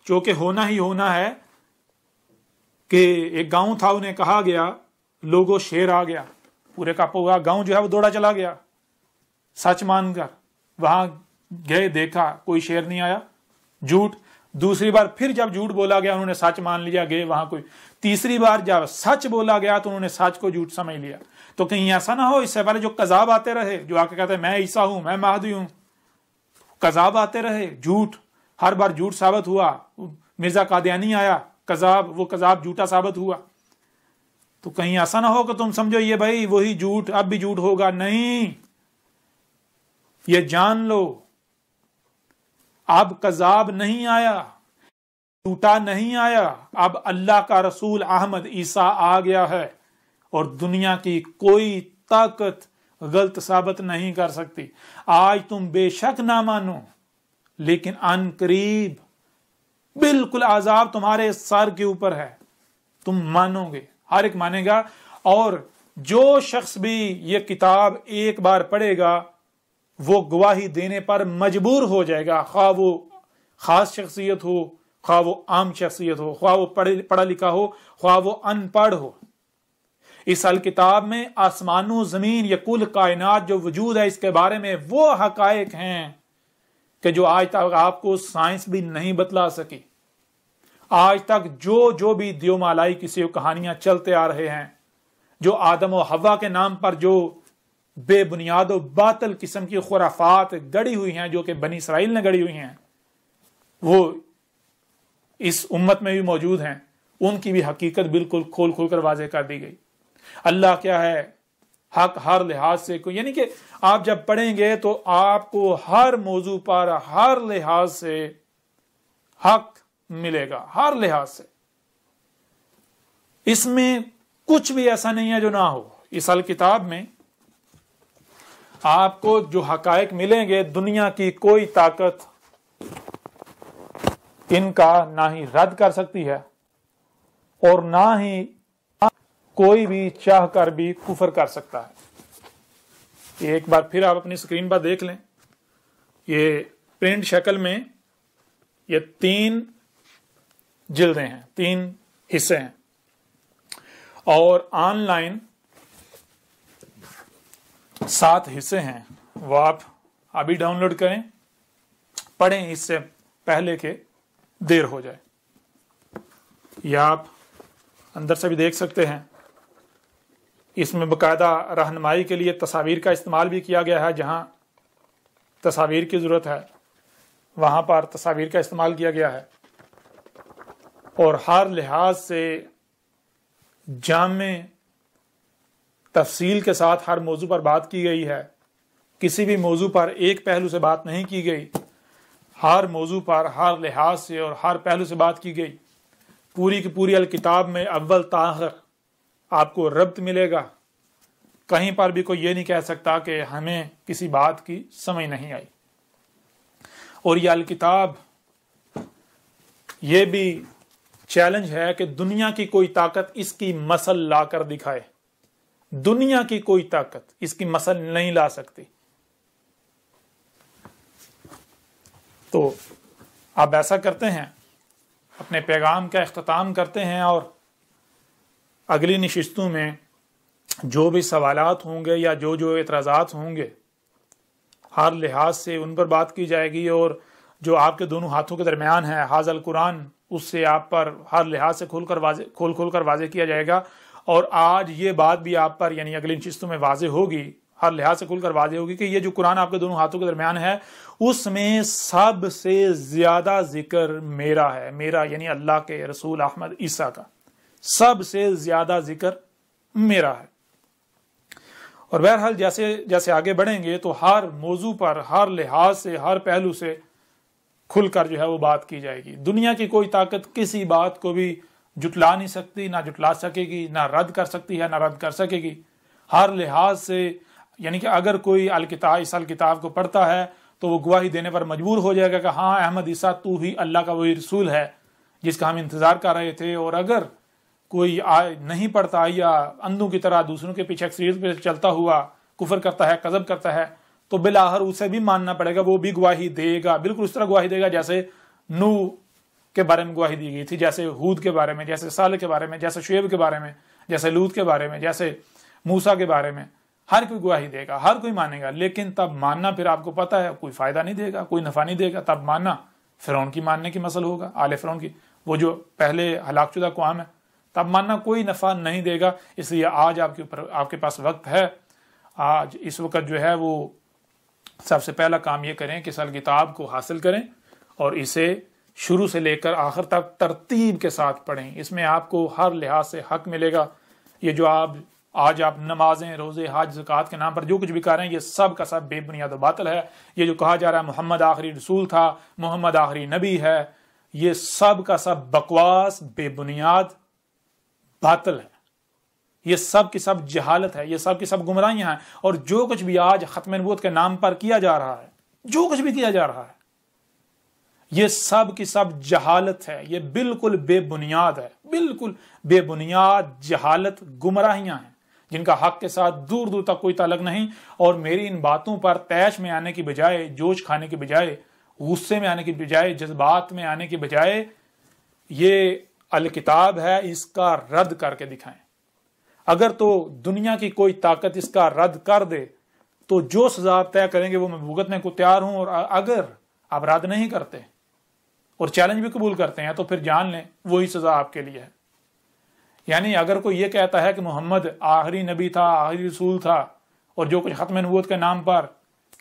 جو کہ ہونا ہی ہونا ہے کہ ایک گاؤں تھا، انہیں کہا گیا لوگوں شیر آ گیا، پورے کا پورا گاؤں جو ہے وہ دوڑا چلا گیا سچ مان کر. وہاں گئے، دیکھا کوئی شیر نہیں آیا، جھوٹ. دوسری بار پھر جب جھوٹ بولا گیا انہوں نے سچ مان لیا، گئے وہاں کوئی. تیسری بار جب سچ بولا گیا تو انہوں نے سچ کو جھوٹ سمجھ لیا. تو کہیں ایسا نہ ہو اس سے پہلے جو کذاب آتے رہے، جو آ کے کہتے ہیں میں عیسیٰ ہوں، میں مہدی ہوں، کذاب آتے رہے، جھوٹ، ہر بار جھوٹ ثابت ہوا. مرزا قادیانی آیا، کذاب، وہ کذاب جھوٹا ثابت ہوا. تو کہیں ایسا نہ ہو کہ تم سمجھو یہ بھائی وہی جھوٹ اب بھی جھوٹ ہوگا. نہیں، یہ جان لو اب کذاب نہیں آیا، جھوٹا نہیں آیا، اب اللہ کا رسول احمد عیسیٰ آ گیا ہے اور دنیا کی کوئی طاقت غلط ثابت نہیں کر سکتی. آج تم بے شک نہ مانو لیکن ان قریب بالکل عذاب تمہارے سر کے اوپر ہے، تم مانو گے، ہر ایک مانے گا. اور جو شخص بھی یہ کتاب ایک بار پڑھے گا وہ گواہی دینے پر مجبور ہو جائے گا، خواہ وہ خاص شخصیت ہو، خواہ وہ عام شخصیت ہو، خواہ وہ پڑھا لکھا ہو، خواہ وہ ان پڑھ ہو. اس الکتاب میں آسمان و زمین یا کل کائنات جو وجود ہے اس کے بارے میں وہ حقائق ہیں کہ جو آج تک آپ کو سائنس بھی نہیں بتلا سکی. آج تک جو بھی دیو مالائی کسی کہانیاں چلتے آ رہے ہیں، جو آدم و حوا کے نام پر جو بے بنیاد و باطل قسم کی خرافات گڑی ہوئی ہیں، جو کہ بنی اسرائیل نے گڑی ہوئی ہیں، وہ اس امت میں بھی موجود ہیں. ان کی بھی حقیقت بالکل کھول کر واضح کر دی گئی. اللہ کیا ہے، حق ہر لحاظ سے یعنی کہ آپ جب پڑھیں گے تو آپ کو ہر موضوع پر ہر لحاظ سے حق ملے گا، ہر لحاظ سے. اس میں کچھ بھی ایسا نہیں ہے جو نہ ہو. اس الکتاب میں آپ کو جو حقائق ملیں گے دنیا کی کوئی طاقت ان کا نہ ہی رد کر سکتی ہے اور نہ ہی کوئی بھی چاہ کر بھی کفر کر سکتا ہے. ایک بار پھر آپ اپنی اسکرین پر دیکھ لیں، یہ پرنٹ شکل میں یہ 3 جلدیں ہیں، 3 حصے ہیں، اور آن لائن 7 حصے ہیں. وہ آپ ابھی ڈاؤن لوڈ کریں، پڑھیں اس سے پہلے کہ دیر ہو جائے. یا آپ اندر سے بھی دیکھ سکتے ہیں. اس میں باقاعدہ رہنمائی کے لیے تصاویر کا استعمال بھی کیا گیا ہے، جہاں تصاویر کی ضرورت ہے وہاں پر تصاویر کا استعمال کیا گیا ہے، اور ہر لحاظ سے جامع تفصیل کے ساتھ ہر موضوع پر بات کی گئی ہے۔ کسی بھی موضوع پر ایک پہلو سے بات نہیں کی گئی، ہر موضوع پر ہر لحاظ سے اور ہر پہلو سے بات کی گئی۔ پوری کی پوری الکتاب میں اول تا آخر آپ کو ربط ملے گا، کہیں پر بھی کوئی یہ نہیں کہہ سکتا کہ ہمیں کسی بات کی سمجھ نہیں آئی۔ اور یہ الکتاب یہ بھی چیلنج ہے کہ دنیا کی کوئی طاقت اس کی مثل لا کر دکھائے، دنیا کی کوئی طاقت اس کی مثل نہیں لا سکتی۔ تو آپ ایسا کرتے ہیں، اپنے پیغام کا اختتام کرتے ہیں، اور اگلی نشستوں میں جو بھی سوالات ہوں گے یا جو اعتراضات ہوں گے ہر لحاظ سے ان پر بات کی جائے گی، اور جو آپ کے دونوں ہاتھوں کے درمیان ہے حاضر القرآن، اس سے آپ پر ہر لحاظ سے کھول کر واضح کیا جائے گا۔ اور آج یہ بات بھی آپ پر یعنی اگلی نشستوں میں واضح ہوگی، ہر لحاظ سے کھل کر واضح ہوگی کہ یہ جو قرآن آپ کے دونوں ہاتھوں کے درمیان ہے اس میں سب سے زیادہ ذکر میرا ہے، میرا یعنی اللہ کے رسول احمد عیسیٰ کا سب سے زیادہ ذکر میرا ہے۔ اور بہرحال جیسے جیسے آگے بڑھیں گے تو ہر موضوع پر ہر لحاظ سے ہر پہلو سے کھل کر جو ہے وہ بات کی جائے گی۔ دنیا کی کوئی طاقت کسی بات کو بھی جٹلا نہیں سکتی، نہ جٹلا سکے گی، نہ رد کر سکتی ہے، نہ رد کر سکے گی۔ ہر لحاظ سے یعنی کہ اگر کوئی اس الکتاب کو پڑھتا ہے تو وہ گواہی دینے پر مجبور ہو جائے گا کہ ہاں احمد عیسیٰ تو ہی اللہ کا وہی رسول ہے جس کا ہم انتظار کر رہے تھے۔ اور اگر کوئی نہیں پڑھتا یا اندھوں کی طرح دوسروں کے پیچھے اکثریت پہ چلتا ہوا کفر کرتا ہے، کذب کرتا ہے، تو بالآخر اسے بھی ماننا پڑے گا، وہ بھی گواہی دے گا، بالکل اس طرح گواہی دے گا جیسے نوح کے بارے میں گواہی دی گئی تھی، جیسے ہود کے بارے میں، جیسے صالح کے بارے میں، جیسے شعیب کے بارے میں، جیسے لوط کے بارے میں، جیسے موسیٰ کے بارے میں۔ ہر کوئی گواہی دے گا، ہر کوئی مانے گا، لیکن تب ماننا پھر آپ کو پتہ ہے کوئی فائدہ نہیں دے گا، کوئی نفع نہیں دے گا۔ تب ماننا فرعون کی ماننے کی مثل ہوگا، آل فرعون کی، وہ جو پہلے ہلاک شدہ قوم ہے، تب ماننا کوئی نفع نہیں دے گا۔ اس لیے آج آپ کے پاس وقت ہے، آج اس وقت جو ہے وہ سب سے پہلا کام یہ کریں کہ اس کتاب کو حاصل کریں اور اسے شروع سے لے کر آخر تک ترتیب کے ساتھ پڑھیں۔ اس میں آپ کو ہر لحاظ سے حق ملے گا۔ یہ جو آج آپ نمازیں، روزے، حج، زکوٰۃ کے نام پر جو کچھ بھی کر رہے ہیں، یہ سب کا سب بے بنیاد و باطل ہے۔ یہ جو کہا جا رہا ہے محمد آخری رسول تھا، محمد آخری نبی ہے، یہ سب کا سب بکواس، بے بنیاد باطل ہے۔ یہ سب کی سب جہالت ہے، یہ سب کی سب گمراہیاں ہیں۔ اور جو کچھ بھی آج ختم نبوت کے نام پر کیا جا رہا ہے، جو کچھ بھی کیا جا رہا ہے، یہ سب کی سب جہالت ہے، یہ بالکل بے بنیاد ہے، بالکل بے بنیاد جہالت، گمراہیاں ہیں جن کا حق کے ساتھ دور دور تک کوئی تعلق نہیں۔ اور میری ان باتوں پر طیش میں آنے کی بجائے، جوش کھانے کی بجائے، غصے میں آنے کی بجائے، جذبات میں آنے کی بجائے، یہ الکتاب ہے، اس کا رد کر کے دکھائیں۔ اگر تو دنیا کی کوئی طاقت اس کا رد کر دے تو جو سزا آپ طے کریں گے وہ میں بھگتنے کو تیار ہوں، اور اگر آپ رد نہیں کرتے اور چیلنج بھی قبول کرتے ہیں تو پھر جان لیں وہی سزا آپ کے لیے ہے۔ یعنی اگر کوئی یہ کہتا ہے کہ محمد آخری نبی تھا، آخری رسول تھا، اور جو کچھ ختم نبوت کے نام پر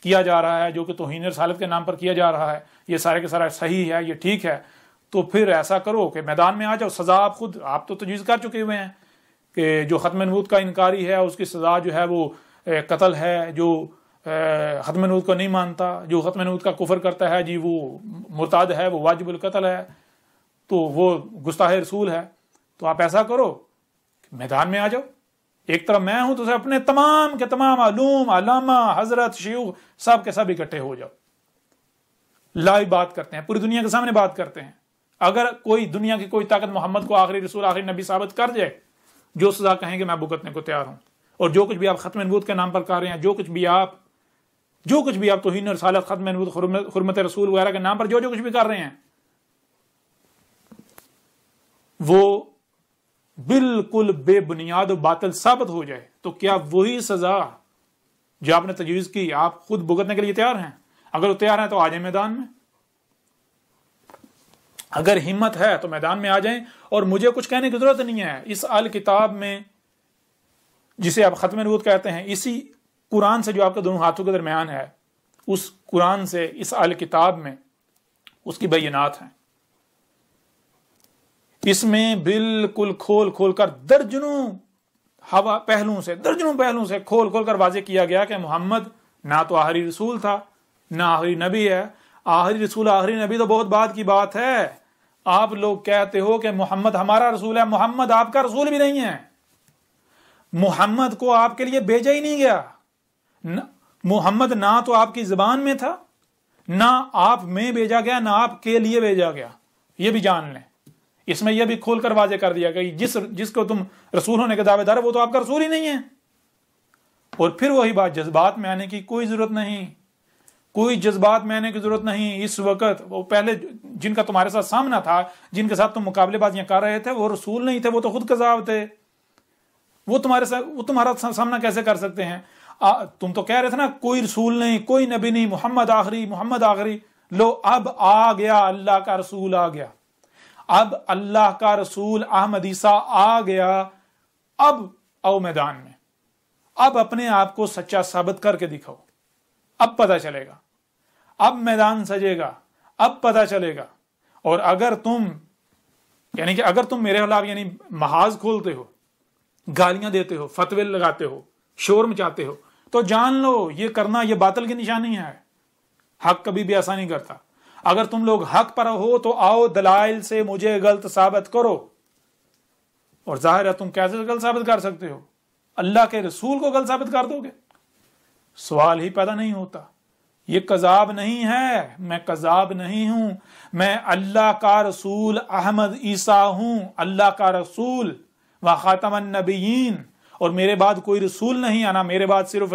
کیا جا رہا ہے، جو کہ توہین رسالت کے نام پر کیا جا رہا ہے، یہ سارے کے سارا صحیح ہے، یہ ٹھیک ہے، تو پھر ایسا کرو کہ میدان میں آ جاؤ۔ سزا آپ تو تجویز کر چکے ہوئے ہیں کہ جو ختم نبوت کا انکاری ہے اس کی سزا جو ہے وہ قتل ہے، جو ختم نبوت کو نہیں مانتا، جو ختم نبوت کا کفر کرتا ہے جی وہ مرتد ہے، وہ واجب القتل ہے، تو وہ گستاخ رسول ہے۔ تو آپ ایسا کرو کہ میدان میں آ جاؤ، ایک طرف میں ہوں تو اپنے تمام کے تمام علوم، علامہ، حضرت، شیوخ سب کے سب اکٹھے ہو جاؤ، لائیو بات کرتے ہیں، پوری دنیا کے سامنے بات کرتے ہیں۔ اگر کوئی دنیا کی کوئی طاقت محمد کو آخری رسول، آخری نبی ثابت کر جائے، جو سزا کہیں گے میں بھگتنے کو تیار ہوں۔ اور جو کچھ بھی آپ ختم نبوت کے نام پر کر رہے ہیں، جو کچھ بھی آپ توہین رسالت، ختم نبوت، حرمت رسول وغیرہ کے نام پر جو کچھ بھی کر رہے ہیں، وہ بالکل بے بنیاد و باطل ثابت ہو جائے تو کیا وہی سزا جو آپ نے تجویز کی آپ خود بھگتنے کے لیے تیار ہیں؟ اگر وہ تیار ہیں تو آ جائیں میدان میں، اگر ہمت ہے تو میدان میں آ جائیں۔ اور مجھے کچھ کہنے کی ضرورت نہیں ہے، اس الکتاب میں جسے آپ ختم نبوت کہتے ہیں، اسی قرآن سے جو آپ کے دونوں ہاتھوں کے درمیان ہے، اس قرآن سے، اس اہل کتاب میں اس کی بینات ہیں. اس میں بالکل کھول کھول کر درجنوں پہلوؤں سے کھول کھول کر واضح کیا گیا کہ محمد نہ تو آخری رسول تھا، نہ آخری نبی ہے. آخری رسول آخری نبی تو بہت بعد کی بات ہے. آپ لوگ کہتے ہو کہ محمد ہمارا رسول ہے، محمد آپ کا رسول بھی نہیں ہے. محمد کو آپ کے لیے بھیجا ہی نہیں گیا. محمد نہ تو آپ کی زبان میں تھا، نہ آپ میں بھیجا گیا، نہ آپ کے لیے بھیجا گیا. یہ بھی جان لیں. اس میں یہ بھی کھول کر واضح کر دیا کہ جس کو تم رسول ہونے کے دعوے دار وہ تو آپ کا رسول ہی نہیں ہے. اور پھر وہی بات، جذبات میں آنے کی کوئی ضرورت نہیں، کوئی جذبات میں آنے کی ضرورت نہیں. اس وقت وہ پہلے جن کا تمہارے ساتھ سامنا تھا، جن کے ساتھ تم مقابلے بازیاں کر رہے تھے، وہ رسول نہیں تھے، وہ تو خود کذاب تھے. وہ تمہارا سامنا کیسے کر سکتے ہیں؟ تم تو کہہ رہے تھے نا کوئی رسول نہیں، کوئی نبی نہیں، محمد آخری. لو اب آ گیا، اللہ کا رسول آ گیا. اب اللہ کا رسول احمد عیسیٰ آ گیا. اب آؤ میدان میں، اب اپنے آپ کو سچا ثابت کر کے دکھاؤ. اب پتہ چلے گا، اب میدان سجے گا، اب پتہ چلے گا. اور اگر تم میرے خلاف محاذ کھولتے ہو، گالیاں دیتے ہو، فتوے لگاتے ہو، شور مچاتے ہو، تو جان لو یہ کرنا یہ باطل کی نشانی ہے. حق کبھی بھی ایسا نہیں کرتا. اگر تم لوگ حق پر ہو تو آؤ دلائل سے مجھے غلط ثابت کرو. اور ظاہر ہے تم کیسے غلط ثابت کر سکتے ہو؟ اللہ کے رسول کو غلط ثابت کر دو گے؟ سوال ہی پیدا نہیں ہوتا. یہ کذاب نہیں ہے، میں کذاب نہیں ہوں، میں اللہ کا رسول احمد عیسیٰ ہوں، اللہ کا رسول و خاتم النبیین. اور میرے بعد کوئی رسول نہیں آنا، میرے بعد صرف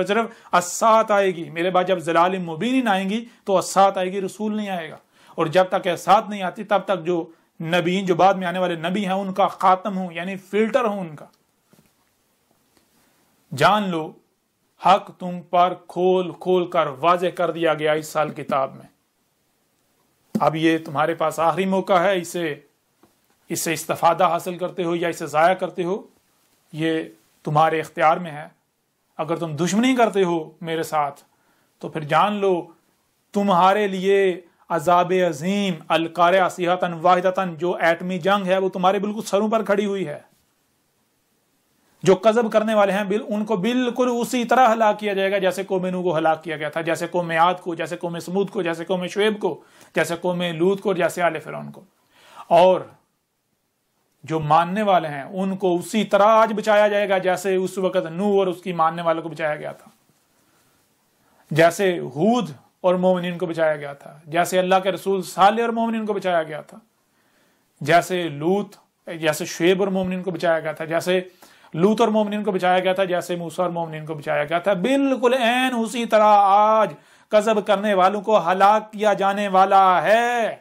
الساعت آئے گی. میرے بعد جب ضلال مبین آئیں گی تو الساعت آئے گی، رسول نہیں آئے گا. اور جب تک الساعت نہیں آتی تب تک جو نبیین، جو بعد میں آنے والے نبی ہیں، ان کا خاتم ہوں، یعنی فلٹر ہوں ان کا. جان لو حق تم پر کھول کھول کر واضح کر دیا گیا اس سال کتاب میں. اب یہ تمہارے پاس آخری موقع ہے، اس سے استفادہ حاصل کرتے ہو یا اسے ضائع کرتے ہو، یہ تمہارے اختیار میں ہے. اگر تم دشمنی کرتے ہو میرے ساتھ تو پھر جان لو تمہارے لیے عذاب عظیم، القارعہ صیحۃ واحدۃ، جو ایٹمی جنگ ہے وہ تمہارے بالکل سروں پر کھڑی ہوئی ہے. جو کذب کرنے والے ہیں ان کو بالکل اسی طرح ہلاک کیا جائے گا جیسے قوم نوح کو ہلاک کیا گیا تھا، جیسے قوم عاد کو، جیسے قوم سمود کو، جیسے قوم شعیب کو، جیسے قوم لوط کو، جیسے آل فرعون کو. اور جو ماننے والے ہیں ان کو اسی طرح آج بچایا جائے گا جیسے اس وقت نوح اور اس کی ماننے والوں کو بچایا گیا تھا، جیسے ہود اور مومنین کو بچایا گیا تھا، جیسے اللہ کے رسول صالح اور مومنین کو بچایا گیا تھا، جیسے شعیب اور مومنین کو بچایا گیا تھا، جیسے لوط اور مومنین کو بچایا گیا تھا، جیسے موسیٰ اور مومنین کو بچایا گیا تھا. بالکل عین اسی طرح آج کذب کرنے والوں کو ہلاک کیا جانے والا ہے.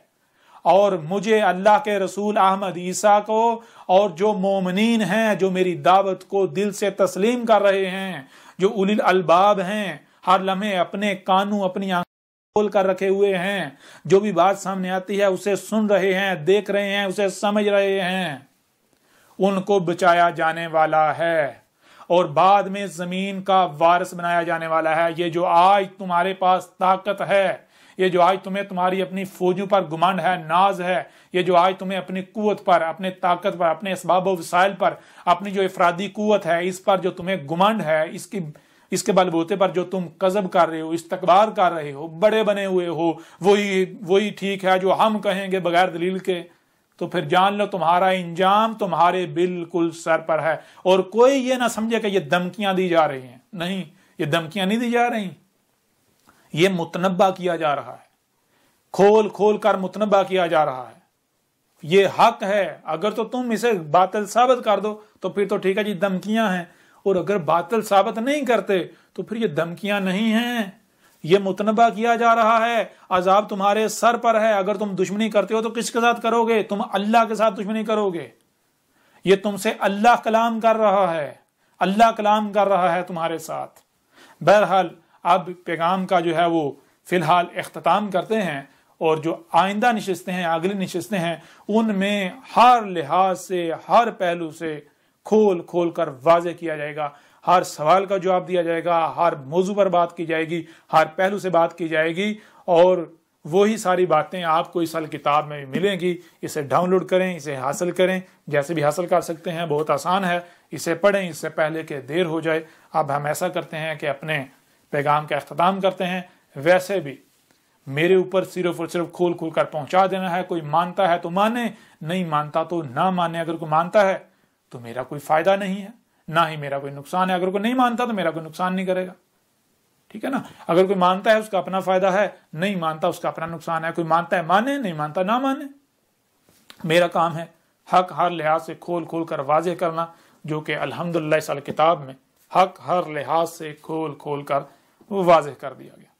اور مجھے اللہ کے رسول احمد عیسیٰ کو اور جو مومنین ہیں، جو میری دعوت کو دل سے تسلیم کر رہے ہیں، جو اولی الالباب ہیں، ہر لمحے اپنے کانوں، اپنی آنکھوں کھول کر رکھے ہوئے ہیں، جو بھی بات سامنے آتی ہے اسے سن رہے ہیں، دیکھ رہے ہیں، اسے سمجھ رہے ہیں، ان کو بچایا جانے والا ہے اور بعد میں زمین کا وارث بنایا جانے والا ہے. یہ جو آج تمہارے پاس طاقت ہے، یہ جو آج تمہیں تمہاری اپنی فوجوں پر گمنڈ ہے، ناز ہے، یہ جو آج تمہیں اپنی قوت پر، اپنے طاقت پر، اپنے اسباب و وسائل پر، اپنی جو افرادی قوت ہے اس پر جو تمہیں گمنڈ ہے، اس کے بلبوتے پر جو تم کذب کر رہے ہو، استکبار کر رہے ہو، بڑے بنے ہوئے ہو، وہی ٹھیک ہے جو ہم کہیں گے بغیر دلیل کے، تو پھر جان لو تمہارا انجام تمہارے بالکل سر پر ہے. اور کوئی یہ نہ سمجھے کہ یہ دھمکیاں دی جا رہی ہیں. نہیں، یہ دھمکیاں نہیں دی جا رہی، یہ متنبہ کیا جا رہا ہے، کھول کھول کر متنبہ کیا جا رہا ہے. یہ حق ہے. اگر تو تم اسے باطل ثابت کر دو تو پھر تو ٹھیک ہے جی دھمکیاں ہیں، اور اگر باطل ثابت نہیں کرتے تو پھر یہ دھمکیاں نہیں ہیں، یہ متنبہ کیا جا رہا ہے. عذاب تمہارے سر پر ہے. اگر تم دشمنی کرتے ہو تو کس کے ساتھ کرو گے؟ تم اللہ کے ساتھ دشمنی کرو گے. یہ تم سے اللہ کلام کر رہا ہے، اللہ کلام کر رہا ہے تمہارے ساتھ. بہرحال اب پیغام کا جو ہے وہ فی الحال اختتام کرتے ہیں، اور جو آئندہ نشستیں ہیں، اگلی نشستیں ہیں، ان میں ہر لحاظ سے، ہر پہلو سے کھول کھول کر واضح کیا جائے گا. ہر سوال کا جواب دیا جائے گا، ہر موضوع پر بات کی جائے گی، ہر پہلو سے بات کی جائے گی، اور وہی ساری باتیں آپ کو اس کتاب میں ملیں گی۔ اسے ڈاؤن لوڈ کریں، اسے حاصل کریں، جیسے بھی حاصل کر سکتے ہیں، بہت آسان ہے، اسے پڑھیں اس سے پہلے کہ دیر ہو جائے۔ اب ہم ایسا کرتے ہیں کہ اپنے پیغام کا اختتام کرتے ہیں۔ ویسے بھی میرے اوپر صرف اور صرف کھول کھول کر پہنچا دینا ہے، کوئی مانتا ہے تو مانے، نہیں مانتا تو نہ مانے۔ اگر کوئی مانتا ہے تو میرا کوئی فائدہ نہیں ہے، نہ ہی میرا کوئی نقصان ہے، اگر کوئی نہیں مانتا تو میرا کوئی نقصان نہیں کرے گا، ٹھیک ہے نا۔ اگر کوئی مانتا ہے اس کا اپنا فائدہ ہے، نہیں مانتا اس کا اپنا نقصان ہے۔ کوئی مانتا ہے مانے، نہیں مانتا نہ مانے۔ میرا کام ہے حق ہر لحاظ سے کھول کھول کر واضح کرنا، جو کہ الحمدللہ اس کتاب میں حق ہر لحاظ سے کھول کھول کر واضح کر دیا گیا۔